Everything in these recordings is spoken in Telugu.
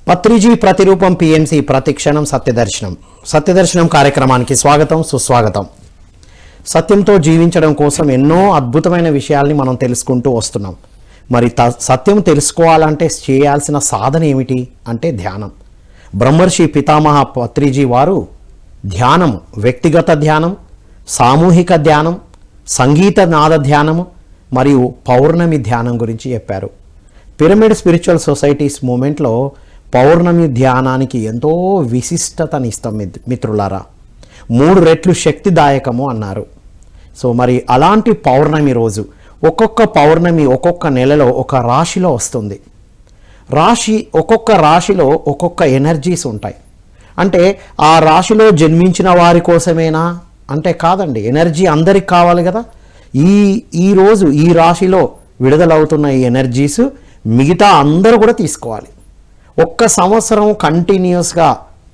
పత్రిజీ ప్రతిరూపం పిఎంసి ప్రతిక్షణం సత్యదర్శనం. సత్యదర్శనం కార్యక్రమానికి స్వాగతం, సుస్వాగతం. సత్యంతో జీవించడం కోసం ఎన్నో అద్భుతమైన విషయాల్ని మనం తెలుసుకుంటూ వస్తున్నాం. మరి సత్యం తెలుసుకోవాలంటే చేయాల్సిన సాధన ఏమిటి అంటే ధ్యానం. బ్రహ్మర్షి పితామహ పత్రిజీ వారు ధ్యానం, వ్యక్తిగత ధ్యానం, సామూహిక ధ్యానం, సంగీత నాద ధ్యానము మరియు పౌర్ణమి ధ్యానం గురించి చెప్పారు. పిరమిడ్ స్పిరిచువల్ సొసైటీస్ మూమెంట్లో పౌర్ణమి ధ్యానానికి ఎంతో విశిష్టతనిస్తాం మిత్రులారా. 3 రెట్లు శక్తిదాయకము అన్నారు. సో మరి అలాంటి పౌర్ణమి రోజు ఒక్కొక్క పౌర్ణమి ఒక్కొక్క నెలలో ఒక రాశిలో వస్తుంది. ఒక్కొక్క రాశిలో ఒక్కొక్క ఎనర్జీస్ ఉంటాయి. అంటే ఆ రాశిలో జన్మించిన వారి కోసమేనా అంటే కాదండి, ఎనర్జీ అందరికి కావాలి కదా. ఈరోజు ఈ రాశిలో విడుదలవుతున్న ఈ ఎనర్జీస్ మిగతా అందరూ కూడా తీసుకోవాలి. ఒక్క సంవత్సరం కంటిన్యూస్గా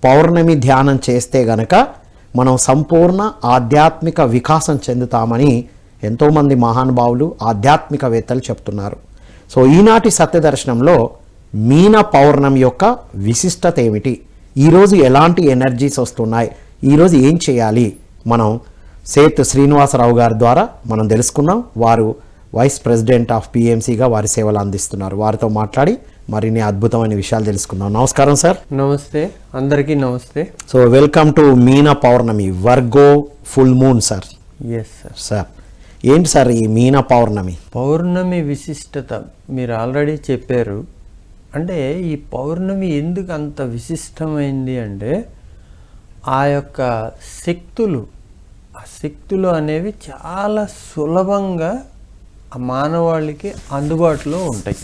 పౌర్ణమి ధ్యానం చేస్తే గనక మనం సంపూర్ణ ఆధ్యాత్మిక వికాసం చెందుతామని ఎంతోమంది మహానుభావులు ఆధ్యాత్మికవేత్తలు చెప్తున్నారు. సో ఈనాటి సత్యదర్శనంలో మీన పౌర్ణమి యొక్క విశిష్టత ఏమిటి, ఈరోజు ఎలాంటి ఎనర్జీస్ వస్తున్నాయి, ఈరోజు ఏం చేయాలి, మనం సేత్ శ్రీనివాసరావు గారి ద్వారా మనం తెలుసుకుందాం. వారు వైస్ ప్రెసిడెంట్ ఆఫ్ పిఎంసిగా వారి సేవలు అందిస్తున్నారు. వారితో మాట్లాడి మరిన్ని అద్భుతమైన విషయాలు తెలుసుకుందాం. నమస్కారం సార్. నమస్తే, అందరికీ నమస్తే. So welcome to Meena Pournami, Virgo full moon sir. Yes sir. Sir ఏంటి సార్ ఈ మీన పౌర్ణమి? పౌర్ణమి విశిష్టత మీరు ఆల్రెడీ చెప్పారు. అంటే ఈ పౌర్ణమి ఎందుకు అంత విశిష్టమైంది అంటే ఆ యొక్క శక్తులు అనేవి చాలా సులభంగా ఆ మానవాళికి అందుబాటులో ఉంటాయి.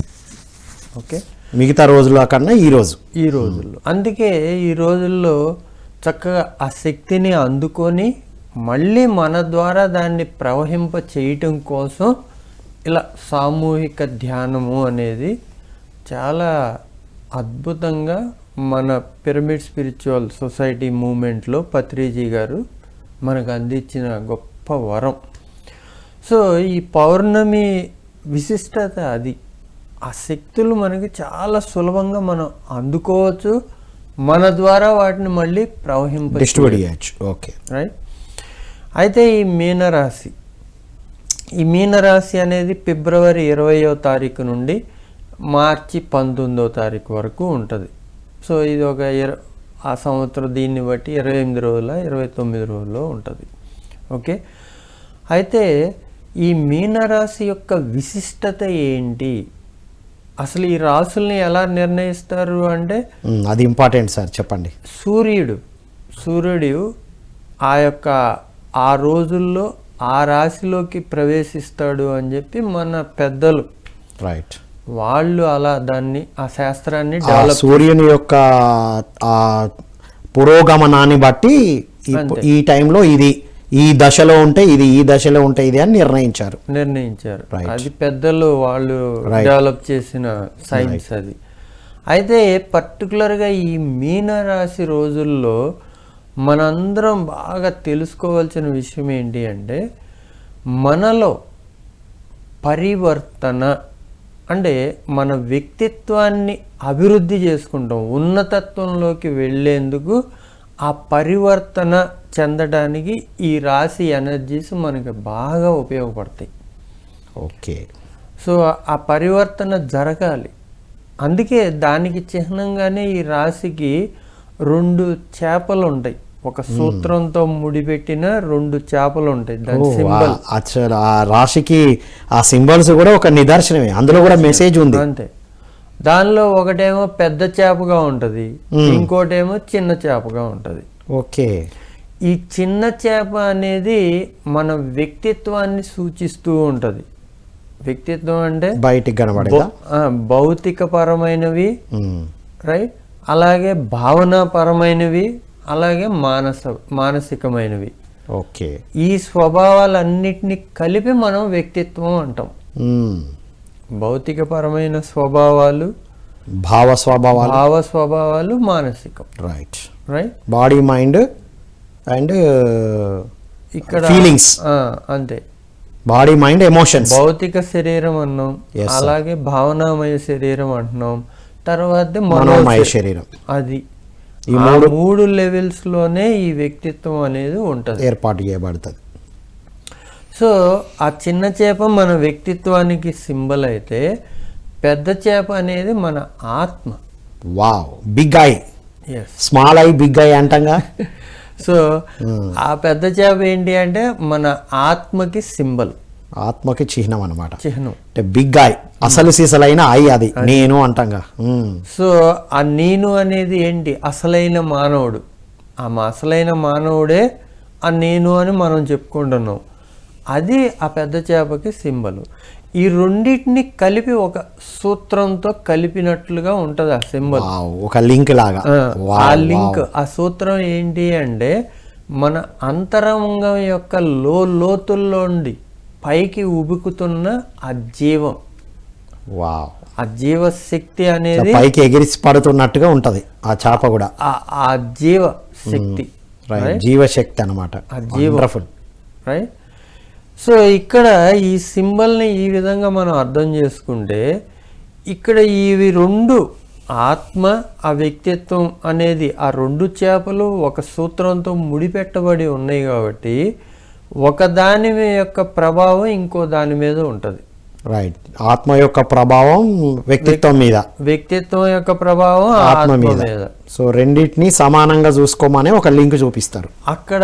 ఓకే, మిగతా రోజుల కన్నా ఈ రోజుల్లో అందుకే ఈ రోజుల్లో చక్కగా ఆ శక్తిని అందుకొని మళ్ళీ మన ద్వారా దాన్ని ప్రవహింప చేయటం కోసం ఇలా సామూహిక ధ్యానము అనేది చాలా అద్భుతంగా మన పిరమిడ్ స్పిరిచువల్ సొసైటీ మూమెంట్లో పత్రిజీ గారు మనకు అందించిన గొప్ప వరం. సో ఈ పౌర్ణమి విశిష్టత అది. ఆ శక్తులు మనకి చాలా సులభంగా మనం అందుకోవచ్చు, మన ద్వారా వాటిని మళ్ళీ ప్రవహింపచేయచ్చు. Okay, right. అయితే ఈ మీనరాశి అనేది ఫిబ్రవరి 20వ తారీఖు నుండి మార్చి 19వ తారీఖు వరకు ఉంటుంది. సో ఇది ఒక ఆ సంవత్సరం దీన్ని బట్టి 28 రోజుల 29 రోజుల్లో ఉంటుంది. ఓకే, అయితే ఈ మీనరాశి యొక్క విశిష్టత ఏంటి, అసలు ఈ రాశుల్ని ఎలా నిర్ణయిస్తారు అంటే అది ఇంపార్టెంట్ సార్, చెప్పండి. సూర్యుడు ఆ రోజుల్లో ఆ రాశిలోకి ప్రవేశిస్తాడు అని చెప్పి మన పెద్దలు రైట్ వాళ్ళు అలా దాన్ని ఆ శాస్త్రాన్ని డెవలప్, సూర్యుని యొక్క ఆ పురోగమనాన్ని బట్టి ఈ టైంలో ఇది ఈ దశలో ఉంటే ఇది, ఈ దశలో ఉంటే ఇది అని నిర్ణయించారు. అది పెద్దలు వాళ్ళు డెవలప్ చేసిన సైన్స్ అది. అయితే పర్టికులర్గా ఈ మీనరాశి రోజుల్లో మనందరం బాగా తెలుసుకోవాల్సిన విషయం ఏంటి అంటే మనలో పరివర్తన, అంటే మన వ్యక్తిత్వాన్ని అభివృద్ధి చేసుకుంటాం, ఉన్నతత్వంలోకి వెళ్ళేందుకు ఆ పరివర్తన చెందడానికి ఈ రాశి ఎనర్జీస్ మనకి బాగా ఉపయోగపడతాయి. ఓకే, సో ఆ పరివర్తన జరగాలి. అందుకే దానికి చిహ్నంగానే ఈ రాశికి 2 చేపలు ఉంటాయి. ఒక సూత్రంతో ముడిపెట్టిన 2 చేపలు ఉంటాయి. దాని సింబల్ ఆ రాశికి ఆ సింబల్స్ కూడా ఒక నిదర్శనమే, అందులో కూడా మెసేజ్ ఉంది. అంతే. దానిలో ఒకటేమో పెద్ద చేపగా ఉంటుంది, ఇంకోటేమో చిన్న చేపగా ఉంటుంది. ఓకే, ఈ చిన్న చేప అనేది మన వ్యక్తిత్వాన్ని సూచిస్తూ ఉంటుంది. వ్యక్తిత్వం అంటే బయటికి కనబడేదా, భౌతికపరమైనవి, రైట్, అలాగే భావనాపరమైనవి, అలాగే మానసికమైనవి. ఓకే, ఈ స్వభావాలన్నిటినీ కలిపి మనం వ్యక్తిత్వం అంటాం. భౌతికపరమైన స్వభావాలు, భావ స్వభావాలు, మానసికం. రైట్, బాడీ, మైండ్ అండ్ ఇక్కడ ఫీలింగ్స్. అంతే, బాడీ, మైండ్, ఎమోషన్స్. భౌతిక శరీరం అన్నాం, అలాగే భావనామయ శరీరం అంటున్నాం, తర్వాత మనోమయ శరీరం. అది ఈ ఆ 3 లెవెల్స్ లోనే ఈ వ్యక్తిత్వం అనేది ఉంటుంది, ఏర్పాటు చేయబడుతుంది. సో ఆ చిన్న చేప మన వ్యక్తిత్వానికి సింబల్ అయితే పెద్ద చేప అనేది మన ఆత్మ. Wow, big I, S. Small I big I అంటంగా. సో ఆ పెద్ద చేప ఏంటి అంటే మన ఆత్మకి సింబల్, ఆత్మకి చిహ్నం అన్నమాట. చిహ్నం. అంటే బిగ్ ఐ, అసలు సీసలైన ఐ, అది నేను అంటంగా. సో ఆ నేను అనేది ఏంటి, అసలైన మానవుడు. ఆ అసలైన మానవుడే ఆ నేను అని మనం చెప్పుకుంటున్నాం. అది ఆ పెద్ద చేపకి సింబల్. ఈ రెండింటిని కలిపి ఒక సూత్రంతో కలిపినట్లుగా ఉంటుంది ఆ సింబల్, ఒక లింక్ లాగా. ఆ లింక్, ఆ సూత్రం ఏంటి అంటే మన అంతరంగం యొక్క లోతుల్లోండి పైకి ఉబుకుతున్న ఆ జీవం, వావ్, ఆ జీవశక్తి అనేది పైకి ఎగిరిసి పడుతున్నట్టుగా ఉంటది ఆ చేప కూడా. ఆ జీవ శక్తి, జీవశక్తి అన్నమాట. Wonderful, right. సో ఇక్కడ ఈ సింబల్ని ఈ విధంగా మనం అర్థం చేసుకుంటే ఇక్కడ ఇవి రెండు, ఆత్మ ఆ వ్యక్తిత్వం అనేది ఆ 2 చేపలు ఒక సూత్రంతో ముడిపెట్టబడి ఉన్నాయి కాబట్టి ఒకదాని యొక్క ప్రభావం ఇంకో దాని మీద ఉంటుంది. రైట్, ఆత్మ యొక్క ప్రభావం వ్యక్తిత్వం మీద, వ్యక్తిత్వం యొక్క ప్రభావం ఆత్మ మీద. సో రెండింటిని సమానంగా చూసుకోమని ఒక లింక్ చూపిస్తారు అక్కడ.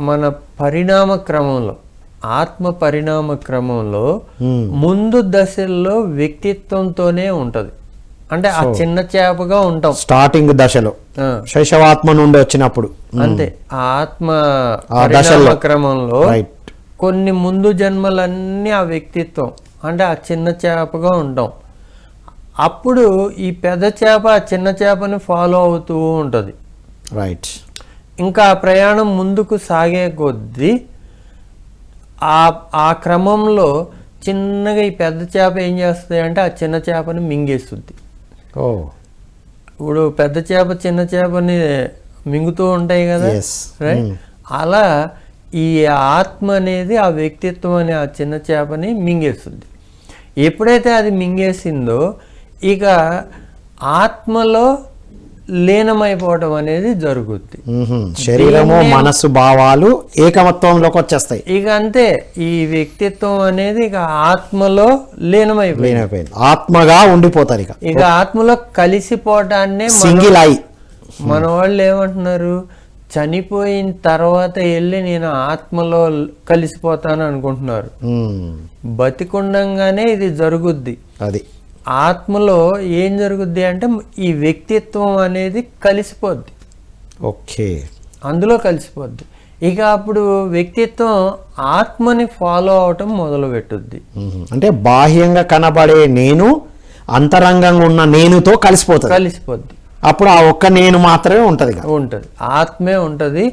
మన పరిణామ క్రమంలో, ఆత్మ పరిణామ క్రమంలో ముందు దశల్లో వ్యక్తిత్వంతోనే ఉంటది. అంటే ఆ చిన్న చేపగా ఉంటాం స్టార్టింగ్ దశలో, శైశవాత్మ నుండి వచ్చినప్పుడు. అంతే, ఆ ఆత్మ పరిణామ క్రమంలో కొన్ని ముందు జన్మలన్నీ ఆ వ్యక్తిత్వం, అంటే ఆ చిన్న చేపగా ఉంటాం. అప్పుడు ఈ పెద్ద చేప ఆ చిన్న చేపని ఫాలో అవుతూ ఉంటుంది. రైట్. ఇంకా ఆ ప్రయాణం ముందుకు సాగే కొద్దీ ఆ క్రమంలో చిన్నగా ఈ పెద్ద చేప ఏం చేస్తుంది అంటే ఆ చిన్న చేపని మింగేస్తుంది. ఓ, ఇప్పుడు పెద్ద చేప చిన్న చేపని మింగుతూ ఉంటాయి కదా, రైట్. అలా ఈ ఆత్మ అనేది ఆ వ్యక్తిత్వం అనే ఆ చిన్న చేపని మింగేస్తుంది. ఎప్పుడైతే అది మింగేసిందో ఇక ఆత్మలో లీనమైపోవడం అనేది జరుగుద్ది. శరీరము, మనస్సు, భావాలు ఏకమత్వంలోకి వచ్చేస్తాయి. ఇక అంతే, ఈ వ్యక్తిత్వం అనేది ఇక ఆత్మలో లీనమైపోయింది, ఆత్మగా ఉండిపోతారు. ఇక ఆత్మలో కలిసిపోవటాన్నే సింగిల్ ఐ. మన వాళ్ళు ఏమంటున్నారు, చనిపోయిన తర్వాత వెళ్ళి నేను ఆత్మలో కలిసిపోతాను అనుకుంటున్నారు. బతికుండంగానే ఇది జరుగుద్ది. అది ఆత్మలో ఏం జరుగుద్ది అంటే ఈ వ్యక్తిత్వం అనేది కలిసిపోద్ది. ఓకే, అందులో కలిసిపోద్ది. ఇక అప్పుడు వ్యక్తిత్వం ఆత్మని ఫాలో అవటం మొదలు పెట్టుద్ది. అంటే బాహ్యంగా కనబడే నేను అంతరంగంగా ఉన్న నేనుతో కలిసిపోద్ది. అప్పుడు ఆ ఒక్క నేను మాత్రమే ఉంటది. ఆత్మే ఉంటది.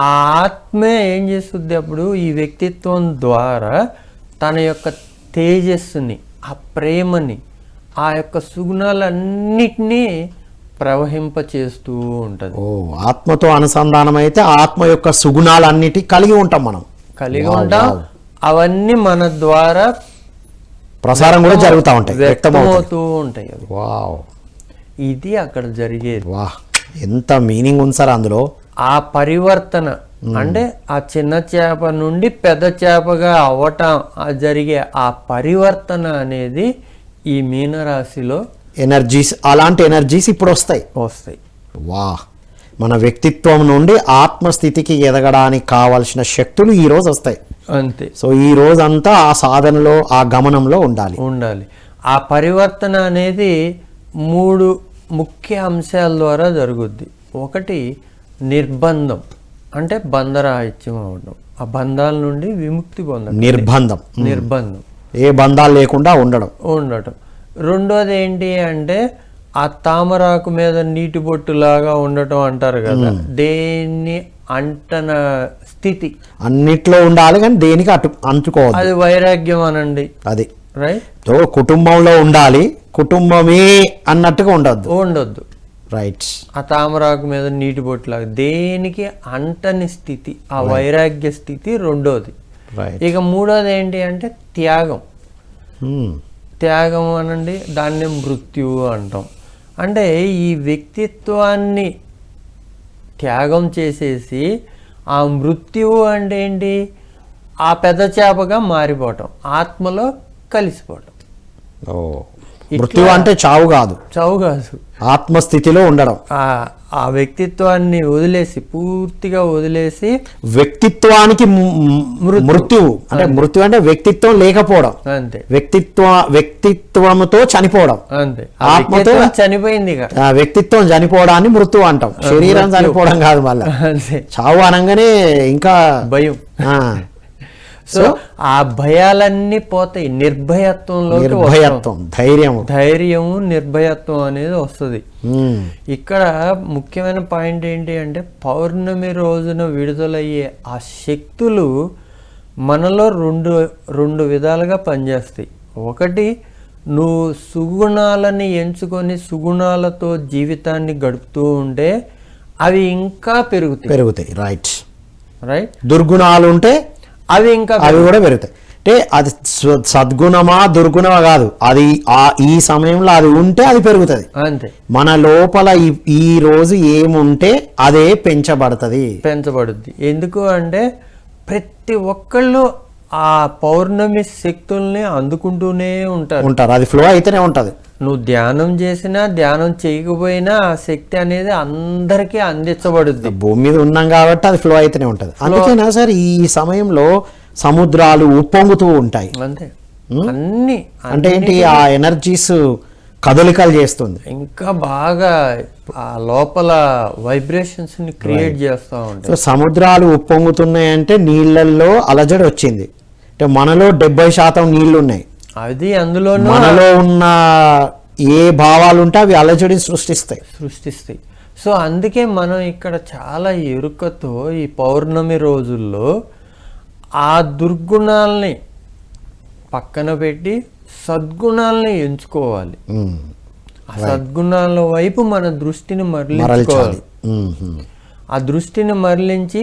ఆ ఆత్మే ఏం చేస్తుంది అప్పుడు ఈ వ్యక్తిత్వం ద్వారా తన యొక్క తేజస్సుని, ఆ ప్రేమని, ఆ యొక్క సుగుణాలన్నిటినీ ప్రవహింపచేస్తూ ఉంటది. ఓ, ఆత్మతో అనుసంధానం అయితే ఆత్మ యొక్క సుగుణాలన్నిటి కలిగి ఉంటాం, మనం కలిగి ఉంటాం. అవన్నీ మన ద్వారా ప్రసారం కూడా జరుగుతూ ఉంటాయి, వ్యక్తమవుతూ ఉంటాయి. వావ్, ఇది అక్కడ జరిగేది. వాహ్, ఎంత మీనింగ్ ఉంది సార్ అందులో. ఆ పరివర్తన అంటే ఆ చిన్న చేప నుండి పెద్ద చేపగా అవ్వటం, జరిగే ఆ పరివర్తన అనేది ఈ మీనరాశిలో ఎనర్జీస్, అలాంటి ఎనర్జీస్ ఇప్పుడు వస్తాయి. వాహ్, మన వ్యక్తిత్వం నుండి ఆత్మస్థితికి ఎదగడానికి కావలసిన శక్తులు ఈ రోజు వస్తాయి. అంతే. సో ఈ రోజంతా ఆ సాధనలో, ఆ గమనంలో ఉండాలి. ఆ పరివర్తన అనేది 3 ముఖ్య అంశాల ద్వారా జరుగుద్ది. ఒకటి నిర్బంధం, అంటే బంధరాహిత్యం అవడం, ఆ బంధాల నుండి విముక్తి పొందడం. నిర్బంధం, ఏ బంధాలు లేకుండా ఉండడం. రెండోది ఏంటి అంటే ఆ తామరాకు మీద నీటి బొట్టులాగా ఉండటం అంటారు కదా, దేన్ని అంటన స్థితి. అన్నిట్లో ఉండాలి కానీ దేనికి అంటుకోవాలి. అది వైరాగ్యం అనండి. అది రైట్. కుటుంబంలో ఉండాలి, కుటుంబమే అన్నట్టుగా ఉండొద్దు. రైట్. ఆ తామరాకు మీద నీటి బొట్టులాగా దేనికి అంటని స్థితి, ఆ వైరాగ్య స్థితి రెండోది. ఇక మూడోది ఏంటి అంటే త్యాగం. త్యాగం అనండి, దాన్ని మృత్యువు అంటాం. అంటే ఈ వ్యక్తిత్వాన్ని త్యాగం చేసేసి ఆ మృత్యువు అంటే ఏంటి, ఆ పెద్ద చేపగా మారిపోవటం, ఆత్మలో కలిసిపోవటం. మృత్యు అంటే చావు కాదు, చావు కాదు, ఆత్మస్థితిలో ఉండడం. ఆ వ్యక్తిత్వాన్ని వదిలేసి, పూర్తిగా వదిలేసి, వ్యక్తిత్వానికి మృత్యువు అంటే మృత్యు అంటే వ్యక్తిత్వం లేకపోవడం, అంతే, వ్యక్తిత్వముతో చనిపోవడం, అంతే, ఆత్మతో చనిపోయింది. వ్యక్తిత్వం చనిపోవడాన్ని మృత్యు అంటాం, శరీరం చనిపోవడం కాదు. మళ్ళీ అంతే, చావు అనగానే ఇంకా భయం. సో ఆ భయాలన్నీ పోతాయి, నిర్భయత్వం, ధైర్యము, నిర్భయత్వం అనేది వస్తుంది. ఇక్కడ ముఖ్యమైన పాయింట్ ఏంటి అంటే, పౌర్ణమి రోజున విడుదలయ్యే ఆ శక్తులు మనలో రెండు విధాలుగా పనిచేస్తాయి. ఒకటి, నువ్వు సుగుణాలని ఎంచుకొని సుగుణాలతో జీవితాన్ని గడుపుతూ ఉంటే అవి ఇంకా పెరుగుతాయి. రైట్. దుర్గుణాలు ఉంటే అవి కూడా పెరుగుతాయి. అంటే అది సద్గుణమా దుర్గుణమా కాదు, అది ఈ సమయంలో అది ఉంటే అది పెరుగుతుంది. అంతే, మన లోపల ఈ రోజు ఏముంటే అదే పెంచబడుతుంది. ఎందుకు అంటే ప్రతి ఒక్కళ్ళు ఆ పౌర్ణమి శక్తుల్ని అందుకుంటూనే ఉంటారు. అది ఫ్లో అయితేనే ఉంటది. నువ్వు ధ్యానం చేసినా ధ్యానం చేయకపోయినా ఆ శక్తి అనేది అందరికీ అందించబడుద్ది. భూమి మీద ఉన్నాం కాబట్టి అది ఫ్లో అయితేనే ఉంటది. అందుకేనా సార్ ఈ సమయంలో సముద్రాలు ఉప్పొంగుతూ ఉంటాయి. అంతే, అన్ని అంటే ఏంటి, ఆ ఎనర్జీస్ కదలికలు చేస్తుంది, ఇంకా బాగా ఆ లోపల వైబ్రేషన్స్ ని క్రియేట్ చేస్తూ ఉంటాయి. సో సముద్రాలు ఉప్పొంగుతున్నాయంటే నీళ్ళల్లో అలజడి వచ్చింది. అంటే మనలో 70% నీళ్లు ఉన్నాయి. అది అందులో మనలో ఉన్న ఏ భావాలు ఉంటే అవి అలజడిని సృష్టిస్తాయి. సో అందుకే మనం ఇక్కడ చాలా ఎరుకతో ఈ పౌర్ణమి రోజుల్లో ఆ దుర్గుణాలని పక్కన పెట్టి సద్గుణాలని ఎంచుకోవాలి. ఆ సద్గుణాల వైపు మన దృష్టిని మరలించుకోవాలి. ఆ దృష్టిని మరలించి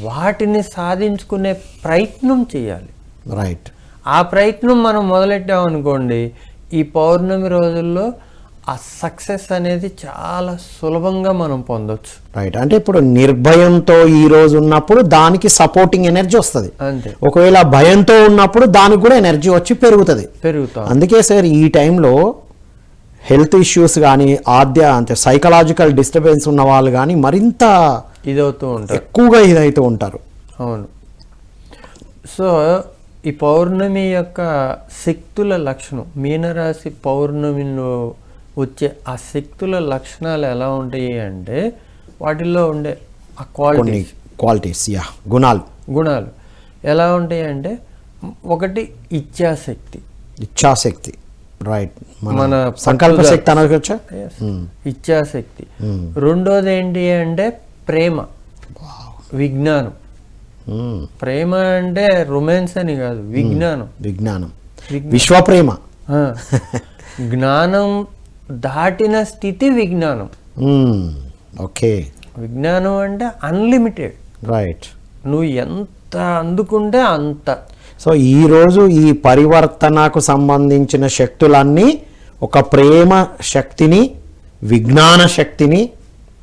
వాటిని సాధించుకునే ప్రయత్నం చేయాలి. రైట్. ఆ ప్రయత్నం మనం మొదలెట్టామనుకోండి, ఈ పౌర్ణమి రోజుల్లో ఆ సక్సెస్ అనేది చాలా సులభంగా మనం పొందొచ్చు. రైట్. అంటే ఇప్పుడు నిర్భయంతో ఈ రోజు ఉన్నప్పుడు దానికి సపోర్టింగ్ ఎనర్జీ వస్తుంది. అంతే. ఒకవేళ భయంతో ఉన్నప్పుడు దానికి కూడా ఎనర్జీ వచ్చి పెరుగుతుంది. అందుకే సార్ ఈ టైంలో హెల్త్ ఇష్యూస్ కానీ అంటే సైకలాజికల్ డిస్టర్బెన్స్ ఉన్న వాళ్ళు కానీ మరింత ఎక్కువగా ఇదవుతూ ఉంటారు. అవును. సో ఈ పౌర్ణమి యొక్క శక్తుల లక్షణం, మీనరాశి పౌర్ణమిలో వచ్చే ఆ శక్తుల లక్షణాలు ఎలా ఉంటాయి అంటే, వాటిల్లో ఉండే ఆ క్వాలిటీస్ గుణాలు ఎలా ఉంటాయి అంటే, ఒకటి ఇచ్ఛాశక్తి. రైట్. మన సంకల్ప శక్తి అనొచ్చా? ఇచ్ఛాశక్తి. రెండోది ఏంటి అంటే ప్రేమ, విజ్ఞానం. ప్రేమ అంటే రొమాన్స్ అని కాదు, విజ్ఞానం, విశ్వప్రేమ. జ్ఞానం దాటిన స్థితి విజ్ఞానం. ఓకే. విజ్ఞానం అంటే అన్లిమిటెడ్. రైట్. నువ్వు ఎంత అందుకుంటే అంత. సో ఈరోజు ఈ పరివర్తనకు సంబంధించిన శక్తులన్నీ ఒక ప్రేమ శక్తిని, విజ్ఞాన శక్తిని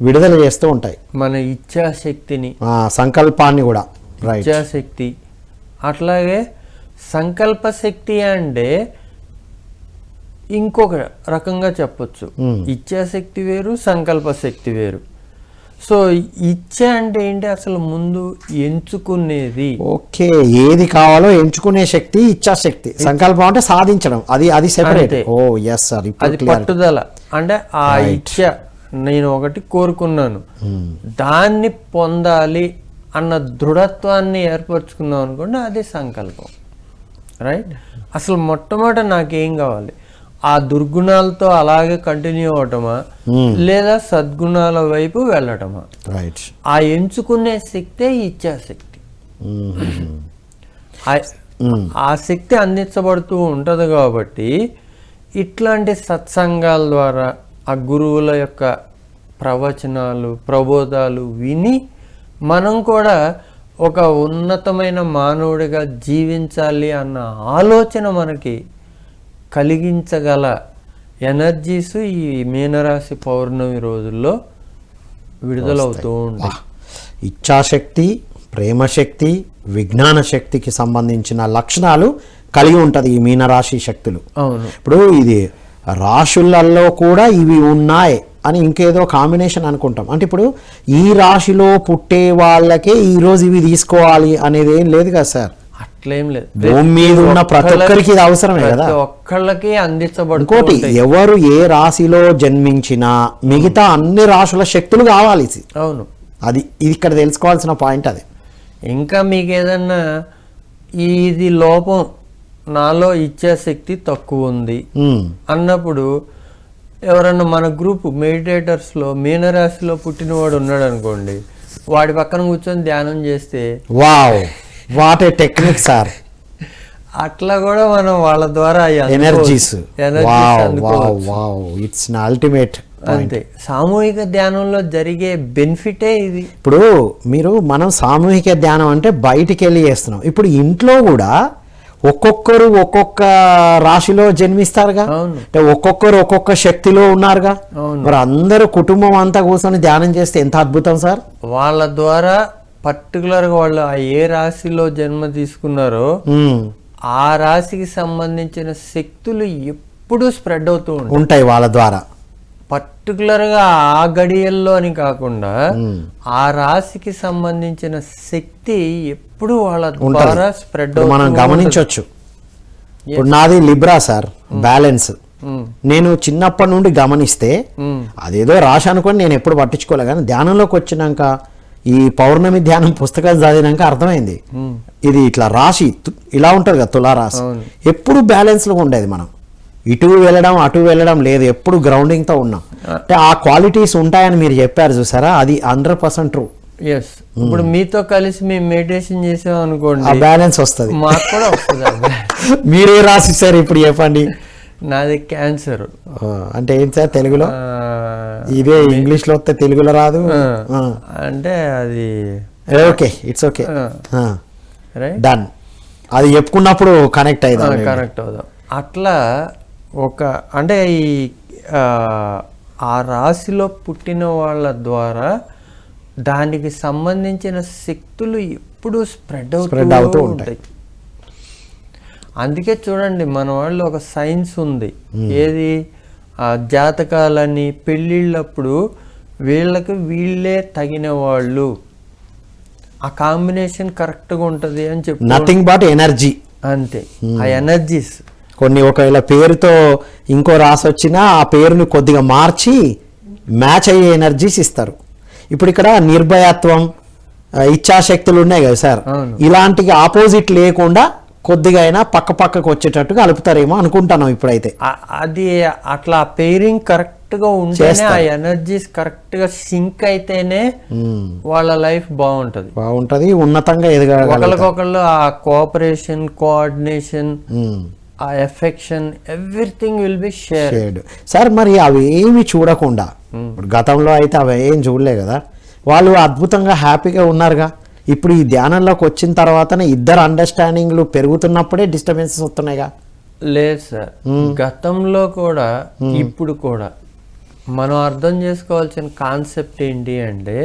విడుదల చేస్తూ ఉంటాయి. మన ఇచ్ఛాశక్తిని, సంకల్పాన్ని కూడా. ఇచ్ఛాశక్తి. అట్లాగే సంకల్ప శక్తి అంటే ఇంకొక రకంగా చెప్పొచ్చు. ఇచ్ఛాశక్తి వేరు, సంకల్ప శక్తి వేరు. సో ఇచ్చ అంటే ఏంటి, అసలు ముందు ఎంచుకునేది. ఓకే. ఏది కావాలో ఎంచుకునే శక్తి ఇచ్ఛాశక్తి. సంకల్పం అంటే సాధించడం, అది సెపరేట్. ఓ ఎస్ సార్. అది పట్టుదల. అంటే ఆ ఇచ్చ, నేను ఒకటి కోరుకున్నాను, దాన్ని పొందాలి అన్న దృఢత్వాన్ని ఏర్పరచుకున్నాం అనుకోండి, అది సంకల్పం. రైట్. అసలు మొట్టమొదట నాకేం కావాలి, ఆ దుర్గుణాలతో అలాగే కంటిన్యూ అవటమా, లేదా సద్గుణాల వైపు వెళ్ళటమా? రైట్. ఆ ఎంచుకునే శక్తే ఇచ్ఛాశక్తి. ఆ శక్తి అందించబడుతూ ఉంటుంది. కాబట్టి ఇట్లాంటి సత్సంగాల ద్వారా, ఆ గురువుల యొక్క ప్రవచనాలు, ప్రబోధాలు విని మనం కూడా ఒక ఉన్నతమైన మానవుడిగా జీవించాలి అన్న ఆలోచన మనకి కలిగించగల ఎనర్జీస్ ఈ మీనరాశి పౌర్ణమి రోజుల్లో విడుదలవుతూ ఉంటాయి. ఇచ్ఛాశక్తి, ప్రేమశక్తి, విజ్ఞాన శక్తికి సంబంధించిన లక్షణాలు కలిగి ఉంటుంది ఈ మీనరాశి శక్తులు. అవును. ఇప్పుడు ఇది రాశులలో కూడా ఇవి ఉన్నాయి అని ఇంకేదో కాంబినేషన్ అనుకుంటాం. అంటే ఇప్పుడు ఈ రాశిలో పుట్టే వాళ్ళకే ఈరోజు ఇవి తీసుకోవాలి అనేది ఏం లేదు కదా సార్. అట్లేం లేదు. భూమి మీద ఉన్న ప్రతి ఒక్కరికి ఇది అవసరమే కదా. ప్రతి ఒక్కళ్ళకి అందించబడుతుంది. ఇంకోటి, ఎవరు ఏ రాశిలో జన్మించినా మిగతా అన్ని రాశుల శక్తులు కావాలి. అవును, అది ఇది ఇక్కడ తెలుసుకోవాల్సిన పాయింట్. అది ఇంకా మీకు ఏదన్నా ఇది లోపం, నాలో ఇచ్చే శక్తి తక్కువ ఉంది అన్నప్పుడు ఎవరన్నా మన గ్రూప్ మెడిటేటర్స్లో మీనరాశిలో పుట్టినవాడు ఉన్నాడు అనుకోండి, వాడి పక్కన కూర్చొని ధ్యానం చేస్తే wow, what a technique sir. అట్లా కూడా మనం వాళ్ళ ద్వారా ఎనర్జీస్ ఇట్స్ అల్టిమేట్. అంతే, సామూహిక ధ్యానంలో జరిగే బెనిఫిటే ఇది. ఇప్పుడు మనం సామూహిక ధ్యానం అంటే బయటికి వెళ్ళి చేస్తున్నాం. ఇప్పుడు ఇంట్లో కూడా ఒక్కొక్కరు ఒక్కొక్క రాశిలో జన్మిస్తారుగా, అంటే ఒక్కొక్కరు ఒక్కొక్క శక్తిలో ఉన్నారుగా. మరి అందరూ కుటుంబం అంతా కూర్చొని ధ్యానం చేస్తే ఎంత అద్భుతం సార్. వాళ్ళ ద్వారా పర్టికులర్గా వాళ్ళు ఏ రాశిలో జన్మ తీసుకున్నారో ఆ రాశికి సంబంధించిన శక్తులు ఎప్పుడూ స్ప్రెడ్ అవుతూ ఉంటాయి వాళ్ళ ద్వారా. పర్టికులర్గా ఆ గడియల్లో అని కాకుండా ఆ రాశికి సంబంధించిన శక్తి ఎప్పుడు వాళ్ళ ద్వారా స్ప్రెడ్ మనం గమనించవచ్చు. ఇప్పుడు నాది లిబ్రా సార్, బ్యాలెన్స్. నేను చిన్నప్పటి నుండి గమనిస్తే అదేదో రాశి అనుకొని నేను ఎప్పుడు పట్టించుకోలే, కానీ ధ్యానంలోకి వచ్చినాక ఈ పౌర్ణమి ధ్యానం పుస్తకాలు చదివినాక అర్థమైంది ఇది ఇట్లా రాశి ఇలా ఉంటుంది కదా, తులారాశి ఎప్పుడు బ్యాలెన్స్లో ఉండేది. మనం ఇటు వెళ్ళడం అటు వెళ్ళడం లేదు, ఎప్పుడు గ్రౌండింగ్తో ఉన్నాం. అంటే ఆ క్వాలిటీస్ ఉంటాయని మీరు చెప్పారు చూసారా, అది 100% ట్రూ. ఎస్, ఇప్పుడు మీతో కలిసి మేము మెడిటేషన్ చేసాం అనుకోండి, ఆ బ్యాలెన్స్ వస్తుంది, మాకు కూడా వస్తుంది. మీరే రాసిస్తారు ఇప్పుడు చెప్పండి. నాది క్యాన్సర్. అంటే ఏంటి సార్ తెలుగులో? ఇదే ఇంగ్లీష్లో వస్తే తెలుగులో రాదు అంటే అది ఓకే, ఇట్స్ ఓకే, డన్. అది చెప్పుకున్నప్పుడు కనెక్ట్ అవుదాం. అట్లా అంటే ఈ ఆ రాశిలో పుట్టిన వాళ్ళ ద్వారా దానికి సంబంధించిన శక్తులు ఎప్పుడు స్ప్రెడ్ అవుతూ ఉంటాయి. అందుకే చూడండి, మన వాళ్ళు ఒక సైన్స్ ఉంది, ఏది జాతకాలని పెళ్ళిళ్ళప్పుడు వీళ్ళే తగిన వాళ్ళు, ఆ కాంబినేషన్ కరెక్ట్గా ఉంటుంది అని చెప్పి. Nothing but energy. అంతే, ఆ ఎనర్జీస్ కొన్ని ఒకవేళ పేరుతో ఇంకో రాసి వచ్చినా ఆ పేరుని కొద్దిగా మార్చి మ్యాచ్ అయ్యే ఎనర్జీస్ ఇస్తారు. ఇప్పుడు ఇక్కడ నిర్భయత్వం, ఇచ్ఛాశక్తులు ఉన్నాయి కదా సార్, ఇలాంటివి ఆపోజిట్ లేకుండా కొద్దిగా అయినా పక్కకు వచ్చేటట్టుగా కలుపుతారేమో అనుకుంటాను ఇప్పుడైతే. అది అట్లా పేరింగ్ కరెక్ట్ గా ఉంటేనే, ఆ ఎనర్జీస్ కరెక్ట్ గా సింక్ అయితేనే వాళ్ళ లైఫ్ బాగుంటది, ఉన్నతంగా ఎదగలరు. ఒకరికొకళ్ళు ఆ కోఆపరేషన్, కోఆర్డినేషన్, ఆ affection, everything will be shared. Sir మరి అవి ఏమి చూడకుండా, ఇప్పుడు గతంలో అయితే అవి ఏం చూడలే కదా, వాళ్ళు అద్భుతంగా హ్యాపీగా ఉన్నారుగా. ఇప్పుడు ఈ ధ్యానంలోకి వచ్చిన తర్వాతనే ఇద్దరు అండర్స్టాండింగ్లు పెరుగుతున్నప్పుడే డిస్టర్బెన్సెస్ వస్తున్నాయిగా. లేదు సార్, గతంలో కూడా ఇప్పుడు కూడా మనం అర్థం చేసుకోవాల్సిన కాన్సెప్ట్ ఏంటి అంటే,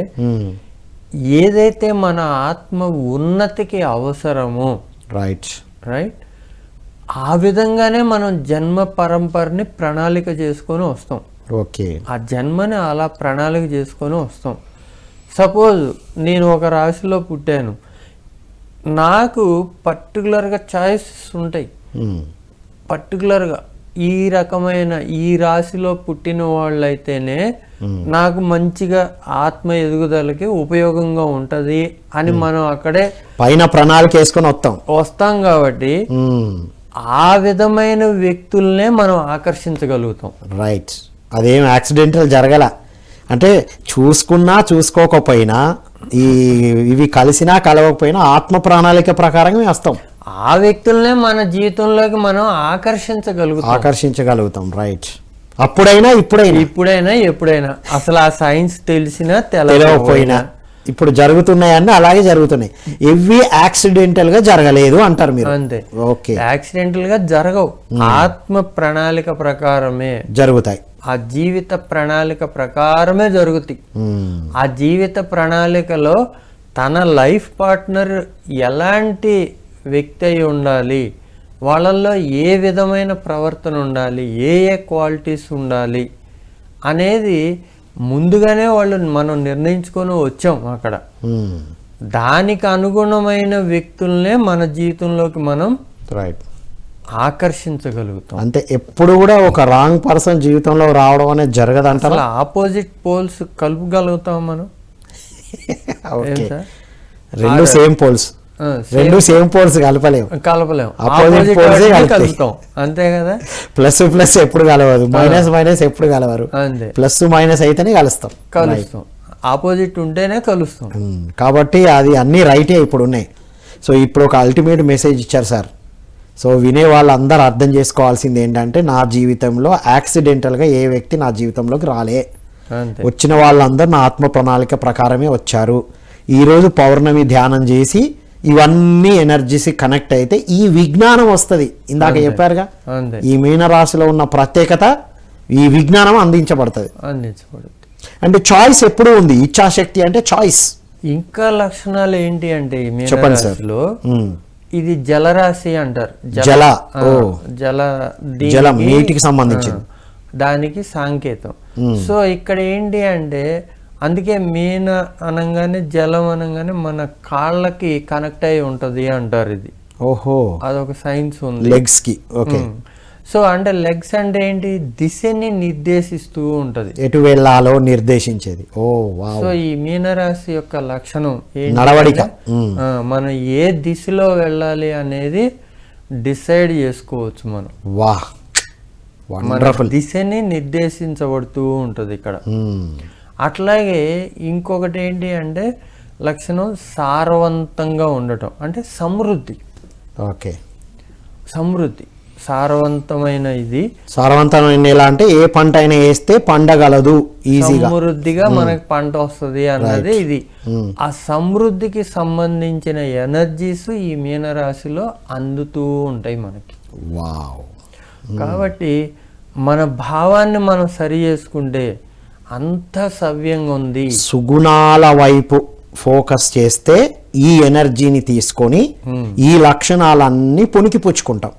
ఏదైతే మన ఆత్మ ఉన్నతికి అవసరమో రైట్ ఆ విధంగానే మనం జన్మ పరంపరని ప్రణాళిక చేసుకొని వస్తాం. ఓకే, ఆ జన్మని అలా ప్రణాళిక చేసుకొని వస్తాం. సపోజ్ నేను ఒక రాశిలో పుట్టాను, నాకు పర్టికులర్గా చాయిసెస్ ఉంటాయి. పర్టికులర్గా ఈ రకమైన ఈ రాశిలో పుట్టిన వాళ్ళైతేనే నాకు మంచిగా ఆత్మ ఎదుగుదలకి ఉపయోగంగా ఉంటుంది అని మనం అక్కడే పైన ప్రణాళిక వేసుకొని వస్తాం కాబట్టి ఆ విధమైన వ్యక్తుల్నే మనం ఆకర్షించగలుగుతాం. రైట్, అదేం యాక్సిడెంటల్ జరగల. అంటే చూసుకున్నా చూసుకోకపోయినా ఇవి కలిసినా కలవకపోయినా ఆత్మ ప్రణాళిక ప్రకారంగా వస్తాం. ఆ వ్యక్తులనే మన జీవితంలోకి మనం ఆకర్షించగలుగుతాం. రైట్, అప్పుడైనా ఇప్పుడైనా ఎప్పుడైనా అసలు ఆ సైన్స్ తెలిసినా తెలియకపోయినా ఇప్పుడు జరుగుతున్నాయన్నీ అలాగే జరుగుతున్నాయి. ఇవి యాక్సిడెంటల్ గా జరగలేదు అంటారు మీరు. అంతే, ఓకే, యాక్సిడెంటల్ గా జరగవు, ఆత్మ ప్రణాళిక ప్రకారమే జరుగుతాయి. ఆ జీవిత ప్రణాళిక ప్రకారమే జరుగుతాయి. ఆ జీవిత ప్రణాళికలో తన లైఫ్ పార్ట్నర్ ఎలాంటి వ్యక్తి అయి ఉండాలి, వాళ్ళల్లో ఏ విధమైన ప్రవర్తన ఉండాలి, ఏ క్వాలిటీస్ ఉండాలి అనేది ముందుగానే మనం నిర్ణయించుకొని వచ్చాం. అక్కడ దానికి అనుగుణమైన వ్యక్తులనే మన జీవితంలోకి మనం రైట్ ఆకర్షించగలుగుతాం. అంటే ఎప్పుడు కూడా ఒక రాంగ్ పర్సన్ జీవితంలో రావడం అనేది జరగదంటారా? అసలు ఆపోజిట్ పోల్స్ కలుపుగలుగుతాం మనం. ఓకే, రెండు సేమ్ పోల్స్, రెండు సేమ్ పోల్స్ కలపలేము. ఆపోజిట్ పోల్స్ కలుపుతాం, అంతే కదా. ప్లస్ ప్లస్ ఎప్పుడు కలవదు, మైనస్ మైనస్ ఎప్పుడు కలవరు. అంతే, ప్లస్ మైనస్ అయితేనే కలుస్తాం. ఆపోజిట్ ఉంటేనే కలుస్తాం. కాబట్టి అది అన్ని రైటే ఇప్పుడు ఉన్నాయి. సో ఇప్పుడు ఒక అల్టిమేట్ మెసేజ్ ఇచ్చారు సార్. సో వినే వాళ్ళందరూ అర్థం చేసుకోవాల్సింది ఏంటంటే, నా జీవితంలో యాక్సిడెంటల్గా ఏ వ్యక్తి నా జీవితంలోకి రాలే, వచ్చిన వాళ్ళందరూ నా ఆత్మ ప్రణాళిక ప్రకారమే వచ్చారు. ఈరోజు పౌర్ణమి ధ్యానం చేసి ఇవన్నీ ఎనర్జీస్ కనెక్ట్ అయితే ఈ విజ్ఞానం వస్తుంది. ఇందాక చెప్పారుగా, ఈ మీనరాశిలో ఉన్న ప్రత్యేకత, ఈ విజ్ఞానం అందించబడుతుంది. అంటే చాయిస్ ఎప్పుడు ఉంది, ఇచ్ఛాశక్తి అంటే చాయిస్. ఇంకా లక్షణాలు ఏంటి అంటే ఈ మీనరాశిలో ఇది జలరాశి అంటారు. జలం నీటికి సంబంధించింది, దానికి సాంకేతం. సో ఇక్కడ ఏంటి అంటే, అందుకే మీన అనగానే జలం అనగానే మన కాళ్ళకి కనెక్ట్ అయి ఉంటది అంటారు. ఇది ఓహో, అదొక సైన్స్ ఉంది లెగ్స్ కి. ఓకే, సో అంటే లెగ్స్ అంటే ఏంటి, దిశని నిర్దేశిస్తూ ఉంటది, ఎటు వెళ్ళాలో నిర్దేశించేది. ఓ వావ్. సో ఈ మీనరాశి యొక్క లక్షణం నడవడిక, మనం ఏ దిశలో వెళ్ళాలి అనేది డిసైడ్ చేసుకోవచ్చు మనం. వాహ్, వండర్ఫుల్. దిశని నిర్దేశించబడుతూ ఉంటది ఇక్కడ. అట్లాగే ఇంకొకటి ఏంటి అంటే లక్షణం సారవంతంగా ఉండటం, అంటే సమృద్ధి. ఓకే, సమృద్ధి, సారవంతమైన ఇది. సారవంతమైన ఎలా అంటే ఏ పంట అయినా వేస్తే పండగలదు, ఈజీగా సమృద్ధిగా మనకి పంట వస్తుంది అన్నది ఇది. ఆ సమృద్ధికి సంబంధించిన ఎనర్జీస్ ఈ మీనరాశిలో అందుతూ ఉంటాయి మనకి. వావ్. కాబట్టి మన భావాన్ని మనం సరి చేసుకుంటే అంత సవ్యంగా ఉంది. సుగుణాల వైపు ఫోకస్ చేస్తే ఈ ఎనర్జీని తీసుకొని ఈ లక్షణాలన్నీ పుణికిపుచ్చుకుంటాం.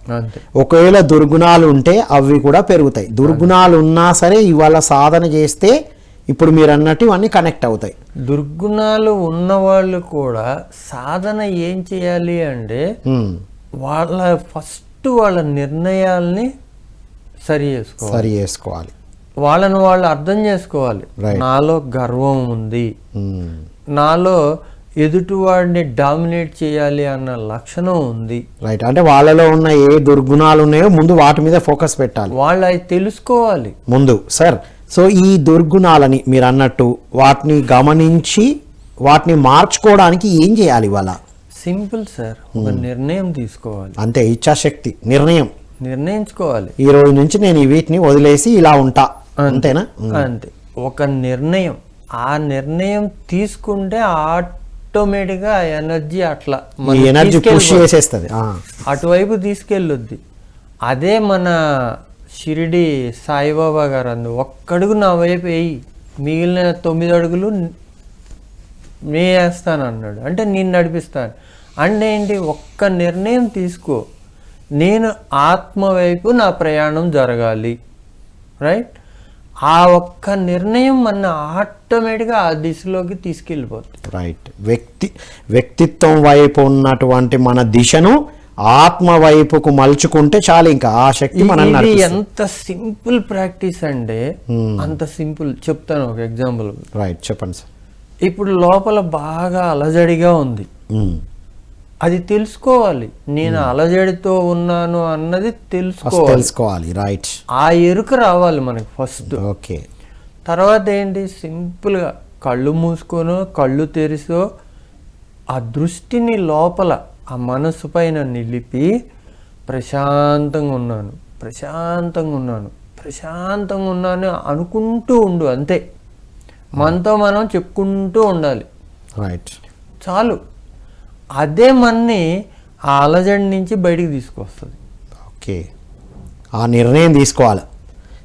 ఒకవేళ దుర్గుణాలు ఉంటే అవి కూడా పెరుగుతాయి. దుర్గుణాలు ఉన్నా సరే ఇవాళ సాధన చేస్తే ఇప్పుడు మీరు అన్నట్టు ఇవన్నీ కనెక్ట్ అవుతాయి. దుర్గుణాలు ఉన్న వాళ్ళు కూడా సాధన ఏం చేయాలి అంటే వాళ్ళ నిర్ణయాల్ని సరి చేసుకోవాలి. వాళ్ళను వాళ్ళు అర్థం చేసుకోవాలి. నాలో గర్వం ఉంది, నాలో ఎదుటివాడిని డామినేట్ చేయాలి అన్న లక్షణం ఉంది. రైట్, అంటే వాళ్ళలో ఉన్న ఏ దుర్గుణాలు ఉన్నాయో ముందు వాటి మీద ఫోకస్ పెట్టాలి, వాళ్ళు అవి తెలుసుకోవాలి ముందు. సార్, సో ఈ దుర్గుణాలని మీరు అన్నట్టు వాటిని గమనించి వాటిని మార్చుకోవడానికి ఏం చేయాలి? వాళ్ళ సింపుల్ సార్, ఒక నిర్ణయం తీసుకోవాలి. అంతే, ఇచ్ఛాశక్తి, నిర్ణయించుకోవాలి. ఈ రోజు నుంచి నేను వీటిని వదిలేసి ఇలా ఉంటా, అంతేనా? అంతే, ఒక నిర్ణయం. ఆ నిర్ణయం తీసుకుంటే ఆటోమేటిక్గా ఆ ఎనర్జీ అట్లా ఎనర్జీ పుష్ చేసేస్తుంది, అటువైపు తీసుకెళ్ళొద్ది. అదే మన షిరిడి సాయిబాబా గారు అందు, ఒక్కడుగు నా వైపు వేయి, మిగిలిన 9 అడుగులు నే వేస్తాను అన్నాడు. అంటే నేను నడిపిస్తాను అంటే ఏంటి, ఒక్క నిర్ణయం తీసుకో, నేను ఆత్మ వైపు నా ప్రయాణం జరగాలి. రైట్, ఆ ఒక్క నిర్ణయం మన ఆటోమేటిక్గా ఆ దిశలోకి తీసుకెళ్ళిపోతుంది. రైట్, వ్యక్తిత్వం వైపు ఉన్నటువంటి మన దిశను ఆత్మ వైపుకు మలుచుకుంటే చాలు, ఇంకా ఆ శక్తి మనల్ని. ఎంత సింపుల్ ప్రాక్టీస్ అంటే అంత సింపుల్. చెప్తాను ఒక ఎగ్జాంపుల్. రైట్, చెప్పండి సార్. ఇప్పుడు లోపల బాగా అలజడిగా ఉంది, అది తెలుసుకోవాలి. నేను అలజడితో ఉన్నాను అన్నది తెలుసుకోవాలి. రైట్, ఆ ఎరుక రావాలి మనకి ఫస్ట్. ఓకే, తర్వాత ఏంటి, సింపుల్గా కళ్ళు మూసుకోనో కళ్ళు తెరిసో ఆ దృష్టిని లోపల ఆ మనసు పైన నిలిపి ప్రశాంతంగా ఉన్నాను అనుకుంటూ ఉండు. అంతే, మనతో మనం చెప్పుకుంటూ ఉండాలి. రైట్. చాలు. అదే మనని ఆ అలజడి నుంచి బయటికి తీసుకొస్తుంది. ఓకే, ఆ నిర్ణయం తీసుకోవాలి.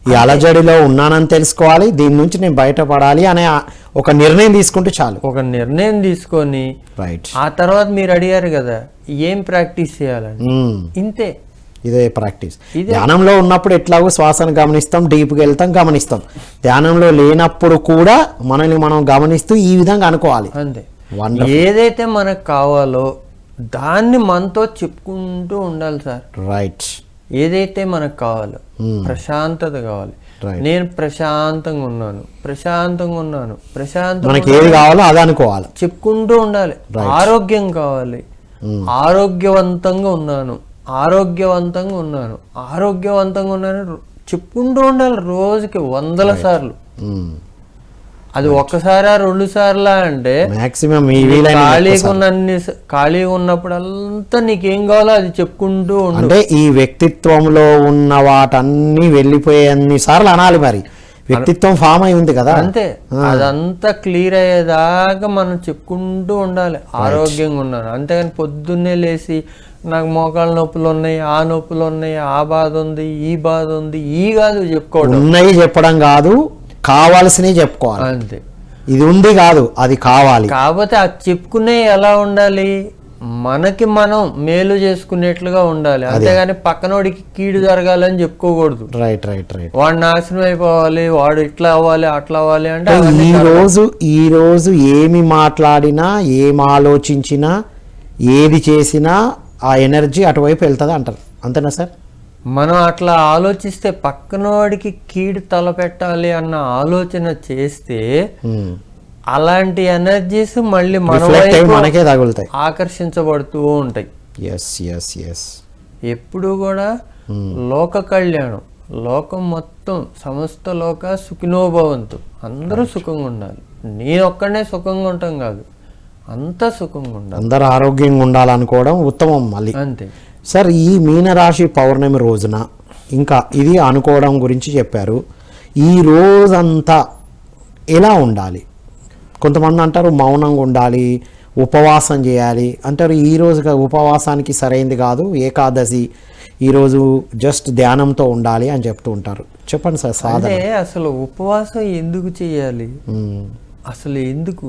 ఈ అలజడిలో ఉన్నానని తెలుసుకోవాలి, దీని నుంచి నేను బయటపడాలి అనే ఒక నిర్ణయం తీసుకుంటే చాలు. ఒక నిర్ణయం తీసుకొని రైట్. ఆ తర్వాత మీరు అడిగారు కదా ఏం ప్రాక్టీస్ చేయాలని, ఇంతే. ఇదే ప్రాక్టీస్. ధ్యానంలో ఉన్నప్పుడు ఎట్లాగో శ్వాసను గమనిస్తాం, డీప్గా వెళ్తాం, గమనిస్తాం. ధ్యానంలో లేనప్పుడు కూడా మనల్ని మనం గమనిస్తూ ఈ విధంగా అనుకోవాలి. అంతే. ఏదైతే మనకు కావాలో దాన్ని మనతో చెప్పుకుంటూ ఉండాలి సార్. రైట్. ఏదైతే మనకు కావాలో, ప్రశాంతత కావాలి. నేను ప్రశాంతంగా ఉన్నాను, ప్రశాంతంగా ఉన్నాను, ప్రశాంతంగా మనకి ఏది కావాలో అది అనుకోవాలి, చెప్పుకుంటూ ఉండాలి. ఆరోగ్యం కావాలి, ఆరోగ్యవంతంగా ఉన్నాను, ఆరోగ్యవంతంగా ఉన్నాను, ఆరోగ్యవంతంగా ఉన్నాను చెప్పుకుంటూ ఉండాలి రోజుకి 100 సార్లు. అది ఒక్కసారా 2 సార్లా అంటే మాక్సిమం ఖాళీగా ఉన్నప్పుడు అంతా నీకేం కావాలో అది చెప్పుకుంటూ ఉండు. అంటే ఈ వ్యక్తిత్వంలో ఉన్న వాటన్నీ వెళ్ళిపోయే అన్ని సార్లు అనాలి. మరి వ్యక్తిత్వం ఫామ్ అయి ఉంది కదా, అంతే. అదంతా క్లియర్ అయ్యేదాకా మనం చెప్పుకుంటూ ఉండాలి ఆరోగ్యంగా ఉన్నాను. అంతేగాని పొద్దున్నే లేచి నాకు మోకాళ్ళ నొప్పులు ఉన్నాయి, ఆ నొప్పులు ఉన్నాయి, ఆ బాధ ఉంది, ఈ బాధ ఉంది, ఈ కాదు చెప్పుకోవడం. ఉన్నాయి చెప్పడం కాదు, కావాల్సినవి చెప్పుకోవాలి. అంతే. ఇది ఉంది కాదు, అది కావాలి. కాకపోతే అది చెప్పుకునే ఎలా ఉండాలి, మనకి మనం మేలు చేసుకునేట్లుగా ఉండాలి. అంతేగాని పక్కనోడికి కీడు జరగాలని చెప్పుకోకూడదు. Right right right. వాడు నాశనం అయిపోవాలి, వాడు ఇట్లా అవ్వాలి, అట్లా అవ్వాలి అంటే ఈ రోజు ఏమి మాట్లాడినా, ఏం ఆలోచించినా, ఏది చేసినా ఆ ఎనర్జీ అటువైపు వెళ్తుంది అంటారు. అంతేనా సార్? మనం అట్లా ఆలోచిస్తే, పక్కనోడికి కీడు తలపెట్టాలి అన్న ఆలోచన చేస్తే అలాంటి ఎనర్జీస్ మళ్ళీ మనకే తగులుతాయి, ఆకర్షించబడుతూ ఉంటాయి. ఎప్పుడు కూడా లోక కళ్యాణం, లోకం మొత్తం సమస్త లోక సుఖినోభవంతు, అందరూ సుఖంగా ఉండాలి. నేనొక్కడనే సుఖంగా ఉంటాం కాదు, అంతా సుఖంగా ఉండాలి, అందరూ ఆరోగ్యంగా ఉండాలనుకోవడం ఉత్తమం. మళ్ళీ అంతే సార్, ఈ మీనరాశి పౌర్ణమి రోజున ఇంకా ఇది అనుకోవడం గురించి చెప్పారు. ఈ రోజంతా ఎలా ఉండాలి? కొంతమంది అంటారు మౌనంగా ఉండాలి, ఉపవాసం చేయాలి అంటారు. ఈ రోజు ఉపవాసానికి సరైంది కాదు, ఏకాదశి, ఈరోజు జస్ట్ ధ్యానంతో ఉండాలి అని చెప్తూ ఉంటారు. చెప్పండి సార్ సాధన. అసలు ఉపవాసం ఎందుకు చేయాలి? అసలు ఎందుకు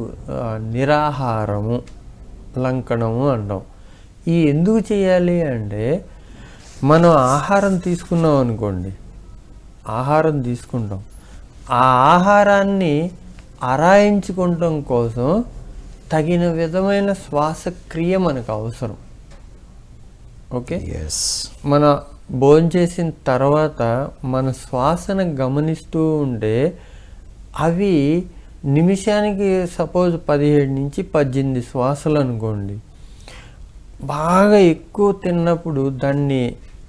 నిరాహారము, లంకనము అంటాం. ఈ ఎందుకు చేయాలి అంటే, మనం ఆహారం తీసుకున్నాం అనుకోండి, ఆహారం తీసుకుంటాం, ఆ ఆహారాన్ని అరాయించుకోవటం కోసం తగిన విధమైన శ్వాసక్రియ మనకు అవసరం. ఓకే, మన భోజనం చేసిన తర్వాత మన శ్వాసను గమనిస్తూ ఉంటే అవి నిమిషానికి సపోజ్ 17 నుంచి 18 శ్వాసలు అనుకోండి. బాగా ఎక్కువ తిన్నప్పుడు దాన్ని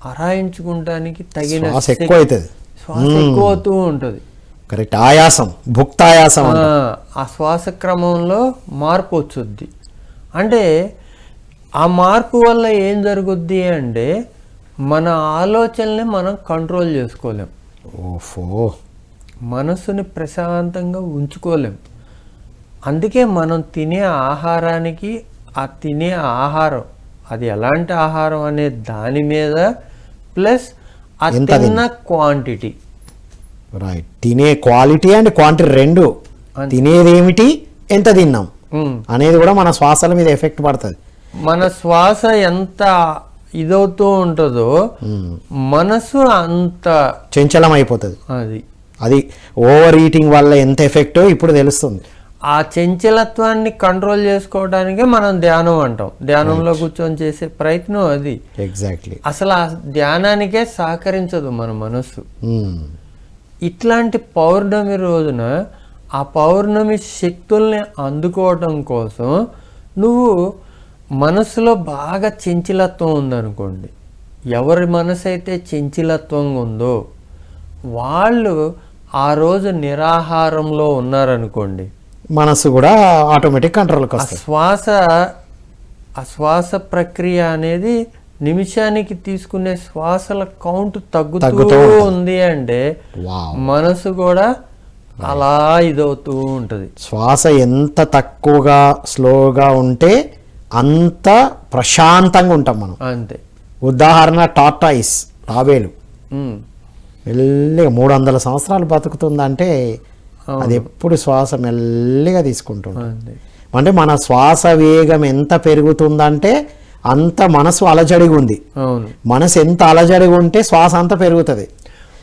అరాయించుకుంటానికి తగిన శ్వాస ఎక్కువ అవుతూ ఉంటుంది. కరెక్ట్. ఆయాసం, భుక్తాయాసం, ఆ శ్వాస క్రమంలో మార్పు వచ్చుద్ది. అంటే ఆ మార్పు వల్ల ఏం జరుగుద్ది అంటే మన ఆలోచనల్ని మనం కంట్రోల్ చేసుకోలేం, మనసుని ప్రశాంతంగా ఉంచుకోలేం. అందుకే మనం తినే ఆహారానికి, ఆ తినే ఆహారం అది ఎలాంటి ఆహారం అనే దాని మీద ప్లస్ ఆ తిన్న క్వాంటిటీ. రైట్. తినే క్వాలిటీ అండ్ క్వాంటిటీ రెండు. తినేది ఏమిటి, ఎంత తిన్నాం అనేది కూడా మన శ్వాసల మీద ఎఫెక్ట్ పడుతుంది. మన శ్వాస ఎంత ఇదవుతూ ఉంటుందో మనసు అంత చంచలం అయిపోతుంది. అది ఓవర్ ఈటింగ్ వల్ల ఎంత ఎఫెక్టో ఇప్పుడు తెలుస్తుంది. ఆ చంచలత్వాన్ని కంట్రోల్ చేసుకోవడానికే మనం ధ్యానం అంటాం. ధ్యానంలో కూర్చొని చేసే ప్రయత్నం అది. ఎగ్జాక్ట్లీ. అసలు ఆ ధ్యానానికే సహకరించదు మన మనసు. ఇట్లాంటి పౌర్ణమి రోజున ఆ పౌర్ణమి శక్తుల్ని అందుకోవటం కోసం నువ్వు మనసులో బాగా చంచలత్వం ఉందనుకోండి, ఎవరి మనసు అయితే చంచలత్వంగా ఉందో వాళ్ళు ఆ రోజు నిరాహారంలో ఉన్నారనుకోండి, మనసు కూడా ఆటోమేటిక్ కంట్రోల్కి వస్తుంది. ఆ శ్వాస ప్రక్రియ అనేది నిమిషానికి తీసుకునే శ్వాసల కౌంట్ తగ్గుతూ ఉంది అంటే మనసు కూడా అలా ఇదవుతూ ఉంటుంది. శ్వాస ఎంత తక్కువగా స్లోగా ఉంటే అంత ప్రశాంతంగా ఉంటాం మనం. అంతే. ఉదాహరణ టార్టాయిస్, తాబేలు ఉమ్. మెల్లిగా 300 సంవత్సరాలు బతుకుతుందంటే అది ఎప్పుడు శ్వాస మెల్లిగా తీసుకుంటుంది. అంతే. అంటే మన శ్వాస వేగం ఎంత పెరుగుతుందంటే అంత మనసు అలజడిగా ఉంది. అవును. మనసు ఎంత అలజడిగా ఉంటే శ్వాస అంత పెరుగుతుంది.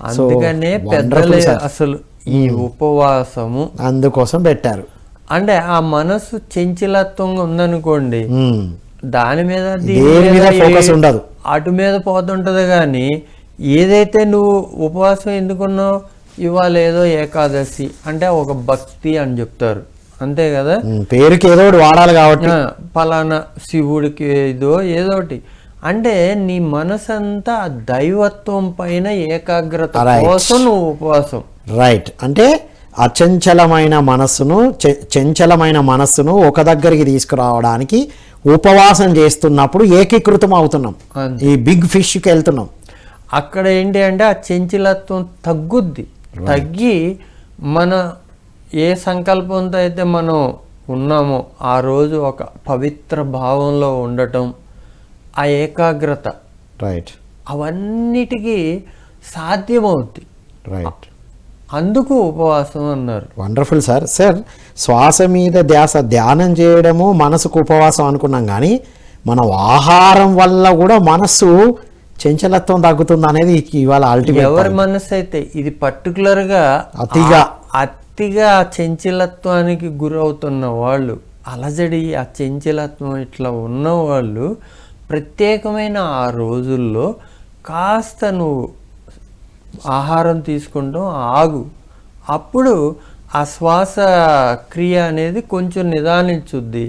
అందుకనే పెద్దలే అసలు ఈ ఉపవాసము అందుకోసం పెట్టారు. అంటే ఆ మనసు చంచలత్వంగా ఉందనుకోండి, దాని మీద దేని మీద ఫోకస్ ఉండదు, అటు మీద పోతుంటది. కానీ ఏదైతే నువ్వు ఉపవాసం ఎందుకున్నావు, ఇవాళ ఏదో ఏకాదశి అంటే ఒక భక్తి అని చెప్తారు, అంతే కదా, పేరుకి ఏదో ఒకటి వాడాలి కాబట్టి పలానా శివుడికి ఏదోటి అంటే నీ మనసు అంతా దైవత్వం పైన ఏకాగ్రత కోసం నువ్వు ఉపవాసం. రైట్. అంటే అచంచలమైన మనస్సును చంచలమైన మనస్సును ఒక దగ్గరికి తీసుకురావడానికి ఉపవాసం చేస్తున్నప్పుడు ఏకీకృతం అవుతున్నాం, ఈ బిగ్ ఫిష్కి వెళ్తున్నాం. అక్కడ ఏంటి అంటే ఆ చంచలత్వం తగ్గుద్ది. తగ్గి మన ఏ సంకల్పంతో అయితే మనం ఉన్నామో ఆ రోజు ఒక పవిత్ర భావంలో ఉండటం, ఆ ఏకాగ్రత, రైట్, అవన్నిటికీ సాధ్యమవుద్ది. రైట్. అందుకు ఉపవాసం అన్నారు. Wonderful sir. సార్, శ్వాస మీద ధ్యానం చేయడము మనసుకు ఉపవాసం అనుకున్నాం, కానీ మనం ఆహారం వల్ల కూడా మనస్సు చంచలత్వం తగ్గుతుంది అనేది ఇవాళ అల్టిమేట్. ఎవరి మనసు అయితే ఇది పర్టికులర్గా అతిగా చంచలత్వానికి గురవుతున్న వాళ్ళు, అలజడి ఆ చంచలత్వం ఇట్లా ఉన్నవాళ్ళు ప్రత్యేకమైన ఆ రోజుల్లో కాస్త నువ్వు ఆహారం తీసుకుంటాం ఆగు, అప్పుడు ఆ శ్వాస క్రియ అనేది కొంచెం నిదానించుద్ది.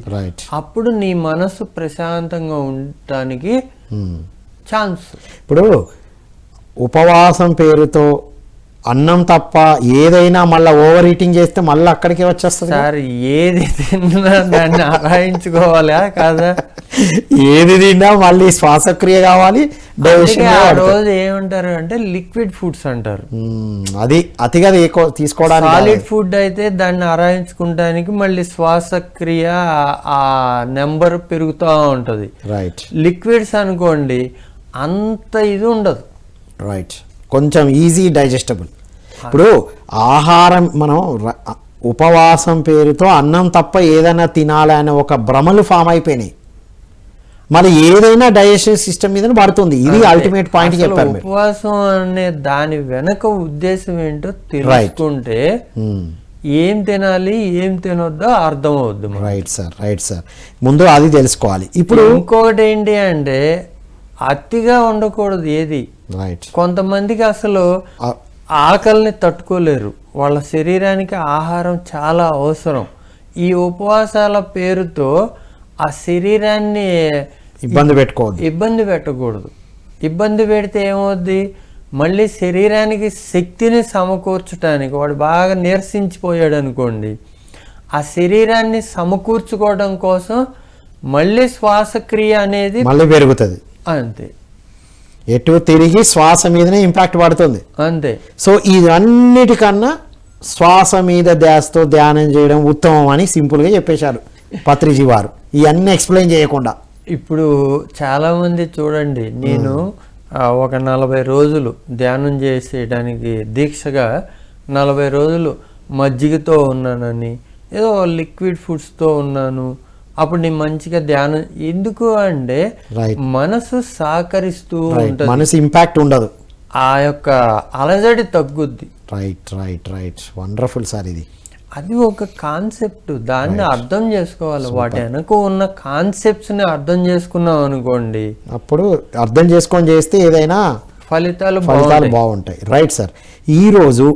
అప్పుడు నీ మనసు ప్రశాంతంగా ఉండటానికి ఛాన్స్. ఇప్పుడు ఉపవాసం పేరుతో అన్నం తప్ప ఏదైనా మళ్ళీ ఓవర్ ఈటింగ్ చేస్తే మళ్ళీ అక్కడికే వచ్చేస్తుంది సార్. ఏది తిన్నా దాన్ని ఆరాయించుకోవాలా కాదా? ఏది తిన్నా మళ్ళీ శ్వాసక్రియ కావాలి. ఆ రోజు ఏమంటారు అంటే లిక్విడ్ ఫుడ్స్ అంటారు. అది అతిగా తీసుకోవడానికి. సాలిడ్ ఫుడ్ అయితే దాన్ని ఆరాయించుకుంటానికి మళ్ళీ శ్వాసక్రియ ఆ నెంబర్ పెరుగుతూ ఉంటుంది. రైట్. లిక్విడ్స్ అనుకోండి అంత ఇది ఉండదు. రైట్. కొంచెం ఈజీ డైజెస్టబుల్. ఇప్పుడు ఆహారం మనం ఉపవాసం పేరుతో అన్నం తప్ప ఏదైనా తినాలనే ఒక భ్రమలు ఫామ్ అయిపోయినాయి. మరి ఏదైనా డైజెస్టివ్ సిస్టమ్ మీద పడుతుంది. ఇది అల్టిమేట్ పాయింట్ చెప్పారు. ఉపవాసం అనే దాని వెనక ఉద్దేశం ఏంటో తెలుసుకుంటే ఏం తినాలి ఏం తినొద్దో అర్థం అవుద్ది. Right sir, right sir. ముందు అది తెలుసుకోవాలి. ఇప్పుడు ఇంకొకటి ఏంటి అంటే అతిగా ఉండకూడదు ఏది. రైట్. కొంతమందికి అసలు ఆకలిని తట్టుకోలేరు, వాళ్ళ శరీరానికి ఆహారం చాలా అవసరం. ఈ ఉపవాసాల పేరుతో ఆ శరీరాన్ని ఇబ్బంది పెట్టకూడదు. ఇబ్బంది పెడితే ఏమవుద్ది, మళ్ళీ శరీరానికి శక్తిని సమకూర్చడానికి వాడు బాగా నీరసించిపోయాడు అనుకోండి, ఆ శరీరాన్ని సమకూర్చుకోవడం కోసం మళ్ళీ శ్వాసక్రియ అనేది మళ్ళీ పెరుగుతుంది. అంతే. ఎటు తిరిగి శ్వాస మీదనే ఇంపాక్ట్ పడుతుంది. అంతే. సో ఇవన్నిటికన్నా శ్వాస మీద ధ్యాసతో ధ్యానం చేయడం ఉత్తమం అని సింపుల్గా చెప్పేశారు పత్రిజీ వారు, ఇవన్నీ ఎక్స్ప్లెయిన్ చేయకుండా. ఇప్పుడు చాలామంది చూడండి, నేను ఒక 40 రోజులు ధ్యానం చేసేయడానికి దీక్షగా 40 రోజులు మజ్జిగతో ఉన్నానని, ఏదో లిక్విడ్ ఫుడ్స్తో ఉన్నాను, అప్పుడు నేను మంచిగా ధ్యానం. ఎందుకు అంటే మనసు సహకరిస్తూ ఉంటుంది, మనసు ఇంపాక్ట్ ఉండదు, ఆ యొక్క అలజడి తగ్గుద్ది. Right, right, right. Wonderful sir. ఇది అది ఒక కాన్సెప్ట్, దాన్ని అర్థం చేసుకోవాలి. వాటి వెనక ఉన్న కాన్సెప్ట్స్ని అర్థం చేసుకున్నాం అనుకోండి, అప్పుడు అర్థం చేసుకొని చేస్తే ఏదైనా ఫలితాలు బాగుంటాయి. Right sir. ఈరోజు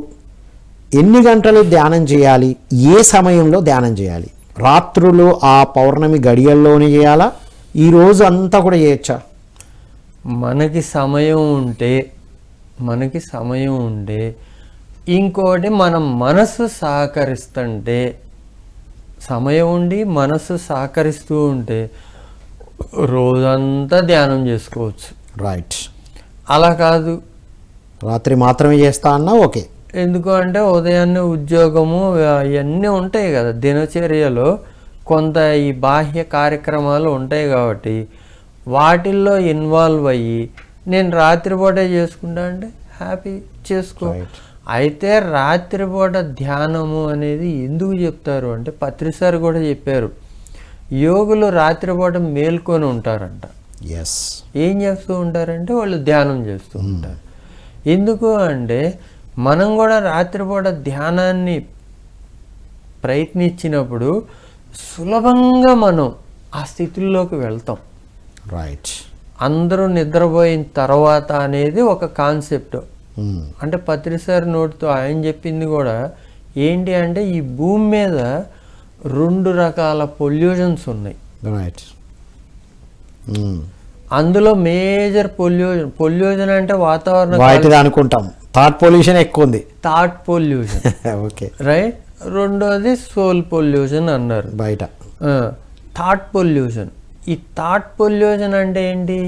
ఎన్ని గంటలు ధ్యానం చేయాలి, ఏ సమయంలో ధ్యానం చేయాలి? రాత్రులు ఆ పౌర్ణమి గడియల్లోనే చేయాలా, ఈ రోజు అంతా కూడా చేయొచ్చా? మనకి సమయం ఉంటే ఇంకోటి మనం మనసు సహకరిస్తుంటే, సమయం ఉండి మనసు సహకరిస్తూ ఉంటే రోజంతా ధ్యానం చేసుకోవచ్చు. రైట్. అలా కాదు రాత్రి మాత్రమే చేస్తా అన్నా ఓకే, ఎందుకు అంటే ఉదయాన్నే ఉద్యోగము ఇవన్నీ ఉంటాయి కదా, దినచర్యలో కొంత ఈ బాహ్య కార్యక్రమాలు ఉంటాయి కాబట్టి వాటిల్లో ఇన్వాల్వ్ అయ్యి నేను రాత్రిపూటే చేసుకుంటా అంటే హ్యాపీ చేసుకో. అయితే రాత్రిపూట ధ్యానము అనేది ఎందుకు చెప్తారు అంటే పత్రిసారి కూడా చెప్పారు, యోగులు రాత్రిపూట మేల్కొని ఉంటారంట. ఏం చేస్తూ ఉంటారంటే వాళ్ళు ధ్యానం చేస్తూ ఉంటారు. ఎందుకు అంటే మనం కూడా రాత్రిపూట ధ్యానాన్ని ప్రయత్నించినప్పుడు సులభంగా మనం ఆ స్థితిలోకి వెళ్తాం. అందరూ నిద్రపోయిన తర్వాత అనేది ఒక కాన్సెప్ట్. అంటే పత్రిసారి నోటితో ఆయన చెప్పింది కూడా ఏంటి అంటే ఈ భూమి మీద 2 రకాల పొల్యూషన్స్ ఉన్నాయి. అందులో మేజర్ పొల్యూషన్ అంటే వాతావరణం అనుకుంటాం. థాట్ పొల్యూషన్ ఎక్కువ ఉంది. Thought pollution okay right. రెండోది సోల్ పొల్యూషన్ అన్నారు బయట. Thought pollution. ఈ థాట్ పొల్యూషన్ అంటే ఏంటి,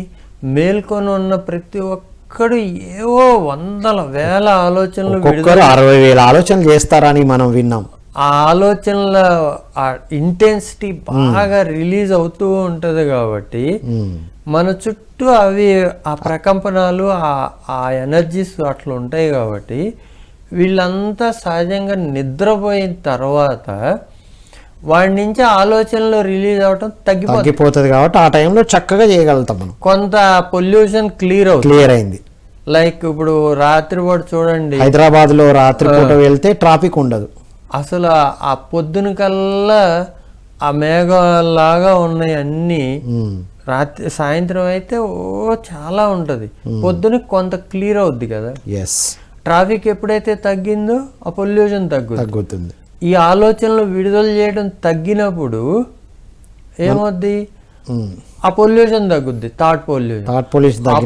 మేల్కొని ఉన్న ప్రతి ఒక్కడు ఏవో వందల వేల ఆలోచనలు 60,000 ఆలోచనలు చేస్తారని మనం విన్నాం. ఆ ఆలోచనల ఇంటెన్సిటీ బాగా రిలీజ్ అవుతూ ఉంటది కాబట్టి మన చుట్టూ అవి ఆ ప్రకంపనాలు ఆ ఎనర్జీస్ అట్లా ఉంటాయి కాబట్టి వీళ్ళంతా సహజంగా నిద్రపోయిన తర్వాత వాడి నుంచి ఆలోచనలు రిలీజ్ అవటం తగ్గిపోతుంది కాబట్టి ఆ టైంలో చక్కగా చేయగలుగుతాం మనం. కొంత పొల్యూషన్ క్లియర్ అయింది. లైక్ ఇప్పుడు రాత్రిపూట చూడండి, హైదరాబాద్ లో రాత్రిపూట వెళ్తే ట్రాఫిక్ ఉండదు అసలు. ఆ పొద్దున కల్లా ఆ మేఘాలాగా ఉన్నాయి అన్ని, రాత్రి సాయంత్రం అయితే చాలా ఉంటది. పొద్దున కొంత క్లియర్ అవుద్ది కదా. ట్రాఫిక్ ఎప్పుడైతే తగ్గిందో ఆ పొల్యూషన్ తగ్గుతుంది. ఈ ఆలోచనలు విడుదల చేయడం తగ్గినప్పుడు ఏమవుద్ది, ఆ పొల్యూషన్ తగ్గుద్ది, థాట్ పొల్యూషన్.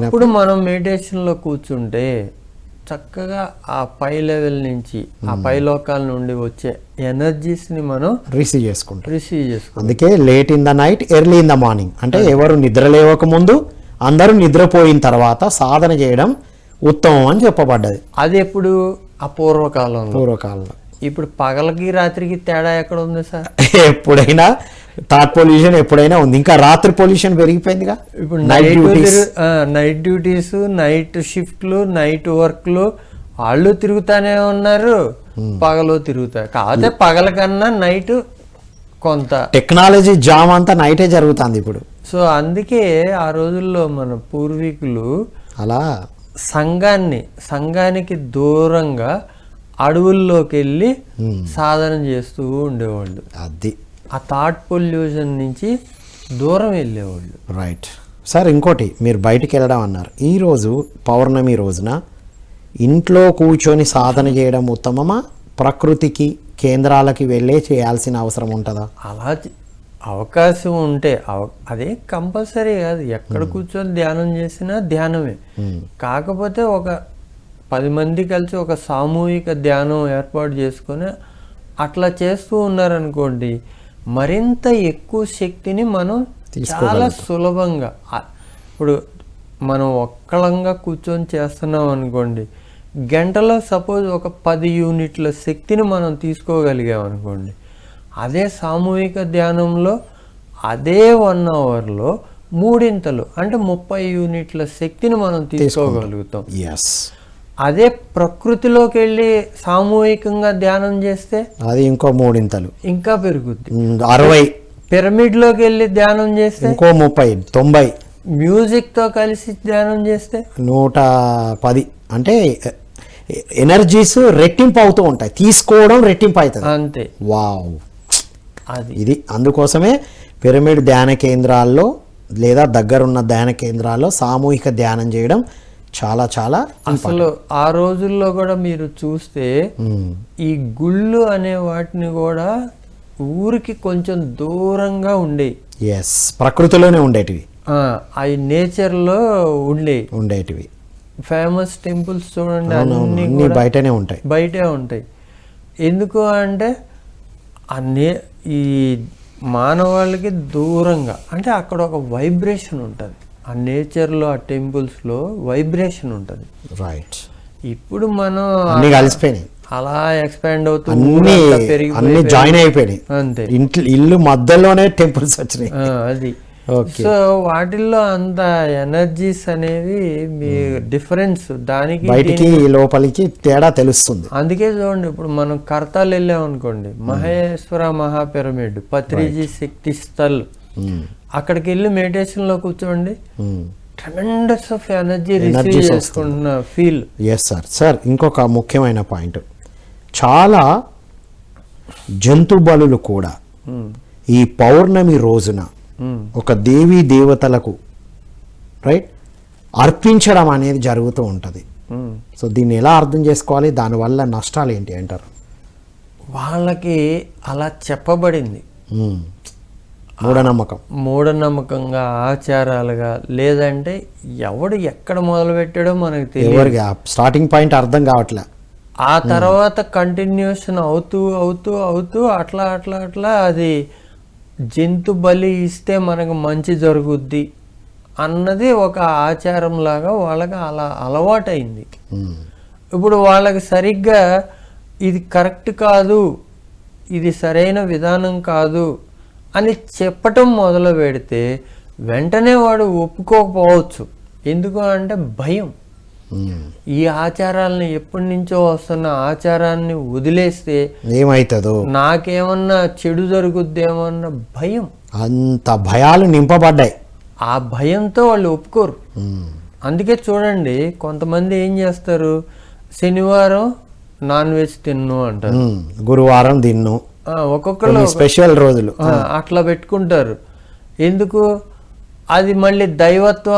అప్పుడు మనం మెడిటేషన్ లో కూర్చుంటే చక్కగా ఆ పై లెవెల్ నుంచి ఆ పై లోకాల నుండి వచ్చే ఎనర్జీస్ ని మనం రిసీవ్ చేసుకుంటాం. అందుకే late in the night early in the morning అంటే ఎవరు నిద్ర లేవక ముందు అందరూ నిద్రపోయిన తర్వాత సాధన చేయడం ఉత్తమం అని చెప్పబడ్డది. అది ఎప్పుడు ఆ పూర్వకాలంలో. ఇప్పుడు పగలకి రాత్రికి తేడా ఎక్కడ ఉంది సార్? ఎప్పుడైనా థాట్ పొల్యూషన్ ఎప్పుడైనా ఉంది. ఇంకా రాత్రి పొల్యూషన్ పెరిగిపోయిందిగా. ఇప్పుడు నైట్ డ్యూటీస్, నైట్ షిఫ్ట్లు, నైట్ వర్క్లు వాళ్ళు తిరుగుతానే ఉన్నారు, పగలు తిరుగుతారు. కాకపోతే పగల కన్నా నైట్ కొంత టెక్నాలజీ జామ్ అంతా నైటే జరుగుతుంది ఇప్పుడు. సో అందుకే ఆ రోజుల్లో మన పూర్వీకులు అలా సంఘానికి దూరంగా అడవుల్లోకి వెళ్ళి సాధన చేస్తూ ఉండేవాళ్ళు. అది ఆ థాట్ పొల్యూషన్ నుంచి దూరం వెళ్ళేవాళ్ళు. Right sir. ఇంకోటి మీరు బయటికి వెళ్ళడం అన్నారు. ఈరోజు పౌర్ణమి రోజున ఇంట్లో కూర్చొని సాధన చేయడం ఉత్తమమా, ప్రకృతికి కేంద్రాలకి వెళ్ళే చేయాల్సిన అవసరం ఉంటుందా? అలా అవకాశం ఉంటే అదే కంపల్సరీ కాదు, ఎక్కడ కూర్చొని ధ్యానం చేసినా ధ్యానమే. కాకపోతే ఒక 10 మంది కలిసి ఒక సామూహిక ధ్యానం ఏర్పాటు చేసుకొని అట్లా చేస్తూ ఉన్నారనుకోండి, మరింత ఎక్కువ శక్తిని మనం చాలా సులభంగా, ఇప్పుడు మనం ఒక్కళంగా కూర్చొని చేస్తున్నాం అనుకోండి, గంటలో సపోజ్ ఒక 10 యూనిట్ల శక్తిని మనం తీసుకోగలిగాం అనుకోండి, అదే సామూహిక ధ్యానంలో అదే 1 అవర్లో 3 అంటే 30 యూనిట్ల శక్తిని మనం తీసుకోగలుగుతాం. అదే ప్రకృతిలోకి వెళ్ళి సామూహికంగా ధ్యానం చేస్తే అది ఇంకో 3 ఇంకా పెరుగుద్ది. 60. పిరమిడ్ లోకి వెళ్ళి ధ్యానం చేస్తే ఇంకో 30, 90. మ్యూజిక్ తో కలిసి ధ్యానం చేస్తే 110. అంటే ఎనర్జీస్ రెట్టింపు అవుతూ ఉంటాయి, తీసుకోవడం రెట్టింపు అవుతుంది అంతే. వావ్, అది ఇది. అందుకోసమే పిరమిడ్ ధ్యాన కేంద్రాల్లో లేదా దగ్గరున్న ధ్యాన కేంద్రాల్లో సామూహిక ధ్యానం చేయడం చాలా చాలా. అసలు ఆ రోజుల్లో కూడా మీరు చూస్తే ఈ గుళ్ళు అనే వాటిని కూడా ఊరికి కొంచెం దూరంగా ఉండేవి. ప్రకృతిలోనే ఉండేటివి, అవి నేచర్లో ఉండేటివి. ఫేమస్ టెంపుల్స్ చూడండి, అన్ని బయటనే ఉంటాయి. ఎందుకు అంటే ఈ మానవాళ్ళకి దూరంగా, అంటే అక్కడ ఒక వైబ్రేషన్ ఉంటుంది. ఆ నేచర్లో ఆ టెంపుల్స్లో వైబ్రేషన్ ఉంటుంది. రైట్. ఇప్పుడు మనం అన్ని కలిసిపోయినాయి, అలా ఎక్స్పాండ్ అవుతూ అన్ని ఊరంతా అన్ని పెరిగిపోయి జాయిన్ అయిపోయినాయి. అంతే. ఇల్లు మధ్యలోనే టెంపుల్స్ వచ్చినాయి. అది. ఓకే. సో వాటిల్లో అంత ఎనర్జీస్ అనేవి మీ డిఫరెన్స్ దానికి బయటికి లోపలికి తేడా తెలుస్తుంది. అందుకే చూడండి, ఇప్పుడు మనం కర్తాలు వెళ్ళాం అనుకోండి, మహేశ్వర మహాపిరమిడ్, పత్రిజీ శక్తి స్థల్, అక్కడికి వెళ్ళి మెడిటేషన్ లో కూర్చోండి, ట్రెమెండస్ ఆఫ్ ఎనర్జీ రిసీవ్ చేసుకుంటున్న ఫీల్. Yes sir. సార్ ఇంకొక ముఖ్యమైన పాయింట్, చాలా జంతు బలులు కూడా ఈ పౌర్ణమి రోజున ఒక దేవీ దేవతలకు రైట్ అర్పించడం అనేది జరుగుతూ ఉంటుంది. సో దీన్ని ఎలా అర్థం చేసుకోవాలి, దానివల్ల నష్టాలు ఏంటి అంటారు? వాళ్ళకి అలా చెప్పబడింది, మూఢనమ్మకంగా, ఆచారాలుగా, లేదంటే ఎవడు ఎక్కడ మొదలు పెట్టాడో మనకు తెలియదు, స్టార్టింగ్ పాయింట్ అర్థం కావట్లే. ఆ తర్వాత కంటిన్యూషన్ అవుతూ అవుతూ అవుతూ అట్లా అట్లా అట్లా అది జంతు బలి ఇస్తే మనకు మంచి జరుగుద్ది అన్నది ఒక ఆచారం లాగా వాళ్ళకి అలా అలవాటైంది. ఇప్పుడు వాళ్ళకి సరిగ్గా ఇది కరెక్ట్ కాదు, ఇది సరైన విధానం కాదు అని చెప్పటం మొదలు పెడితే వెంటనే వాడు ఒప్పుకోకపోవచ్చు. ఎందుకు అంటే భయం. ఈ ఆచారాలని ఎప్పటి నుంచో వస్తున్న ఆచారాన్ని వదిలేస్తే ఏమైతుందో, నాకేమన్నా చెడు జరుగుద్దేమో అన్న భయం, అంత భయాలు నింపబడ్డాయి. ఆ భయంతో వాళ్ళు ఒప్పుకోరు. అందుకే చూడండి, కొంతమంది ఏం చేస్తారు, శనివారం నాన్ వెజ్ తిన్ను అంటారు, గురువారం తిన్ను, ఒక్కొక్కరు స్పెషల్ రోజులు అట్లా పెట్టుకుంటారు. ఎందుకు? అది మళ్ళీ దైవత్వ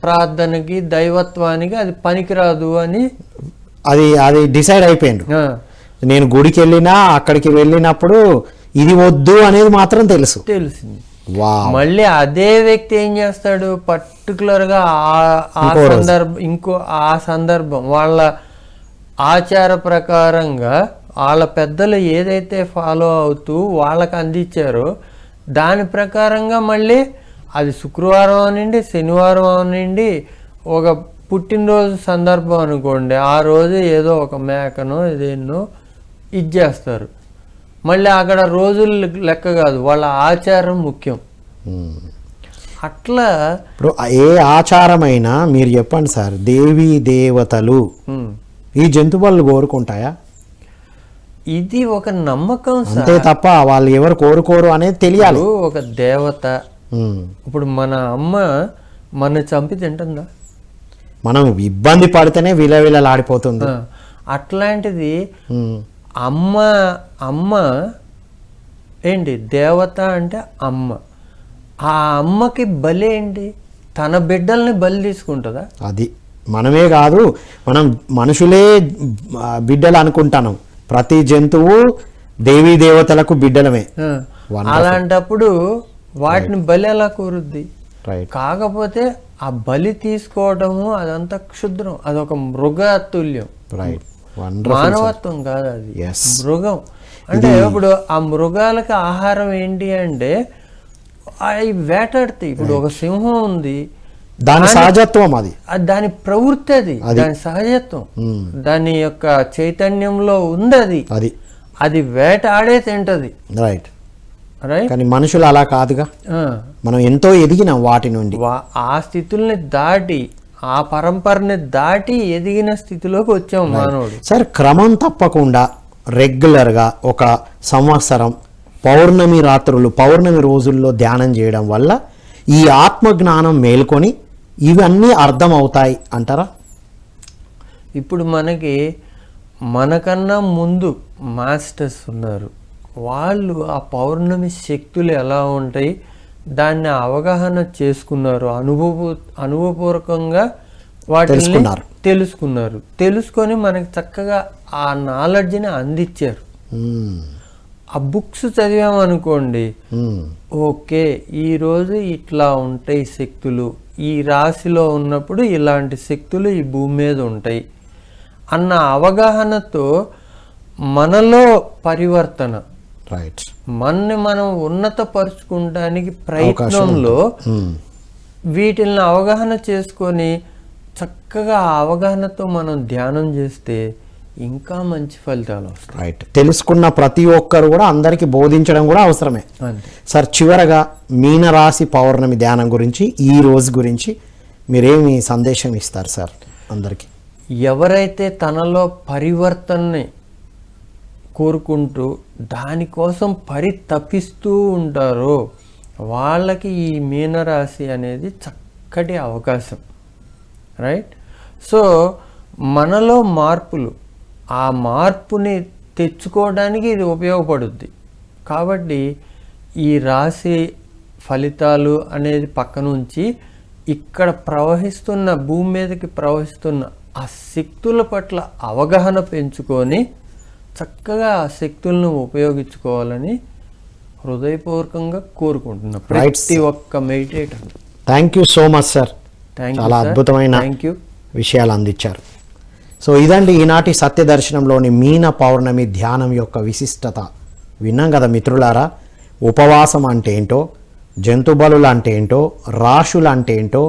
ప్రార్థనకి, దైవత్వానికి అది పనికిరాదు అని అది డిసైడ్ అయిపోయింది. నేను గుడికి వెళ్ళినా అక్కడికి వెళ్ళినప్పుడు ఇది వద్దు అనేది మాత్రం తెలిసింది. మళ్ళీ అదే వ్యక్తి ఏం చేస్తాడు, పర్టికులర్గా ఆ సందర్భం వాళ్ళ ఆచార ప్రకారంగా వాళ్ళ పెద్దలు ఏదైతే ఫాలో అవుతూ వాళ్ళకి అందించారో దాని ప్రకారంగా మళ్ళీ అది శుక్రవారం అనండి, శనివారం అనండి, ఒక పుట్టినరోజు సందర్భం అనుకోండి, ఆ రోజు ఏదో ఒక మేకనో ఇదేనో ఇచ్చేస్తారు. మళ్ళీ అక్కడ రోజులు లెక్క కాదు, వాళ్ళ ఆచారం ముఖ్యం. అట్లా ఇప్పుడు ఏ ఆచారమైనా మీరు చెప్పండి సార్, దేవీ దేవతలు ఈ జంతువులు కోరుకుంటాయా? ఇది ఒక నమ్మకం అంతే తప్ప వాళ్ళు ఎవరు కోరుకోరు అనేది తెలియాలి. ఒక దేవత. ఇప్పుడు మన అమ్మ మన చంపి తింటుందా? మనం ఇబ్బంది పడితేనే విలవిలలాడిపోతుంది. అట్లాంటిది అమ్మ ఏంటి, దేవత అంటే అమ్మ. ఆ అమ్మకి బలి ఏంటి, తన బిడ్డల్ని బలి తీసుకుంటుందా? అది మనమే కాదు, మనం మనుషులే బిడ్డలు అనుకుంటాను. ప్రతి జంతువు దేవీ దేవతలకు బిడ్డలమే. అలాంటప్పుడు వాటిని బలి ఎలా కోరుద్ది? కాకపోతే ఆ బలి తీసుకోవడము అదంతా క్షుద్రం, అదొక మృగతుల్యం. మానవత్వం కాదు, అది మృగం. అంటే ఇప్పుడు ఆ మృగాలకి ఆహారం ఏంటి అంటే అవి వేటాడుతాయి. ఇప్పుడు ఒక సింహం ఉంది, దాని సహజత్వం, అది దాని ప్రవృత్తి, అది దాని సహజత్వం, దాని యొక్క చైతన్యంలో ఉంది. అది వేటాడే తింటది. రైట్. కానీ మనుషులు అలా కాదుగా, మనం ఎంతో ఎదిగినాం వాటి నుండి. ఆ స్థితుల్ని దాటి, ఆ పరంపరని దాటి ఎదిగిన స్థితిలోకి వచ్చాం మానవుడు. సార్, క్రమం తప్పకుండా రెగ్యులర్గా ఒక సంవత్సరం పౌర్ణమి రాత్రులు, పౌర్ణమి రోజుల్లో ధ్యానం చేయడం వల్ల ఈ ఆత్మజ్ఞానం మేల్కొని ఇవన్నీ అర్థం అవుతాయి అంటారా? ఇప్పుడు మనకన్నా ముందు మాస్టర్స్ ఉన్నారు, వాళ్ళు ఆ పౌర్ణమి శక్తులు ఎలా ఉంటాయి దాన్ని అవగాహన చేసుకున్నారు, అనుభవపూర్వకంగా వాటిని తెలుసుకున్నారు. తెలుసుకొని మనకి చక్కగా ఆ నాలెడ్జ్ని అందించారు. ఆ బుక్స్ చదివామనుకోండి, ఓకే ఈరోజు ఇట్లా ఉంటాయి శక్తులు, ఈ రాశిలో ఉన్నప్పుడు ఇలాంటి శక్తులు ఈ భూమి మీద ఉంటాయి అన్న అవగాహనతో మనలో పరివర్తన, మనని మనం ఉన్నతపరుచుకోవడానికి ప్రయత్నంలో వీటిని అవగాహన చేసుకొని చక్కగా ఆ అవగాహనతో మనం ధ్యానం చేస్తే ఇంకా మంచి ఫలితాలు వస్తాయి. రైట్. తెలుసుకున్న ప్రతి ఒక్కరు కూడా అందరికీ బోధించడం కూడా అవసరమే. అంతే. సార్, చివరగా మీనరాశి పౌర్ణమి ధ్యానం గురించి, ఈ రోజు గురించి మీరేమి సందేశం ఇస్తారు సార్ అందరికీ? ఎవరైతే తనలో పరివర్తనని కోరుకుంటూ దానికోసం పరితపిస్తూ ఉంటారో వాళ్ళకి ఈ మీనరాశి అనేది చక్కటి అవకాశం. రైట్. సో మనలో మార్పులు, ఆ మార్పుని తెచ్చుకోవడానికి ఇది ఉపయోగపడుద్ది. కాబట్టి ఈ రాశి ఫలితాలు అనేది పక్కనుంచి ఇక్కడ ప్రవహిస్తున్న, భూమి మీదకి ప్రవహిస్తున్న ఆ శక్తుల పట్ల అవగాహన పెంచుకొని చక్కగా ఆ శక్తులను ఉపయోగించుకోవాలని హృదయపూర్వకంగా కోరుకుంటున్నా ప్రతి ఒక్క meditator. Thank you so much sir. చాలా అద్భుతమైన విషయాలు అందించారు. సో ఇదండి ఈనాటి సత్యదర్శనంలోని మీన పౌర్ణమి ధ్యానం యొక్క విశిష్టత. విన్నాం కదా మిత్రులారా, ఉపవాసం అంటే ఏంటో, జంతుబలులు అంటే ఏంటో, రాశులు అంటే ఏంటో,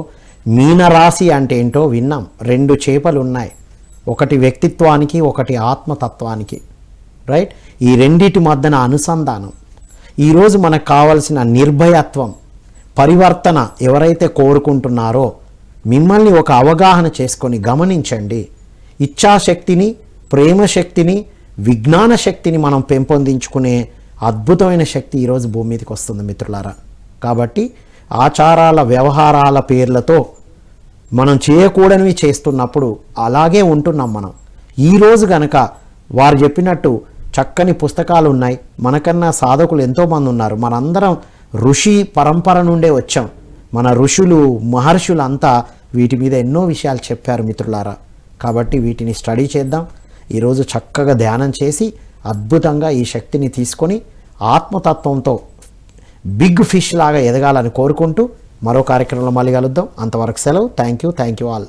మీనరాశి అంటే ఏంటో విన్నాం. 2 చేపలు ఉన్నాయి, ఒకటి వ్యక్తిత్వానికి, ఒకటి ఆత్మతత్వానికి. రైట్. ఈ రెండిటి మధ్యన అనుసంధానం. ఈరోజు మనకు కావాల్సిన నిర్భయత్వం, పరివర్తన ఎవరైతే కోరుకుంటున్నారో మిమ్మల్ని ఒక అవగాహన చేసుకొని గమనించండి. ఇచ్ఛాశక్తిని, ప్రేమశక్తిని, విజ్ఞాన శక్తిని మనం పెంపొందించుకునే అద్భుతమైన శక్తి ఈరోజు భూమి మీదకి వస్తుంది మిత్రులారా. కాబట్టి ఆచారాల, వ్యవహారాల పేర్లతో మనం చేయకూడనివి చేస్తున్నప్పుడు అలాగే ఉంటున్నాం మనం. ఈరోజు గనక వారు చెప్పినట్టు చక్కని పుస్తకాలు ఉన్నాయి, మనకన్నా సాధకులు ఎంతోమంది ఉన్నారు. మనందరం ఋషి పరంపర నుండే వచ్చాం. మన ఋషులు, మహర్షులు అంతా వీటి మీద ఎన్నో విషయాలు చెప్పారు మిత్రులారా. కాబట్టి వీటిని స్టడీ చేద్దాం. ఈరోజు చక్కగా ధ్యానం చేసి అద్భుతంగా ఈ శక్తిని తీసుకొని ఆత్మతత్వంతో బిగ్ ఫిష్ లాగా ఎదగాలని కోరుకుంటూ మరో కార్యక్రమంలో మళ్ళీ కలుద్దాం. అంతవరకు సెలవు. Thank you all.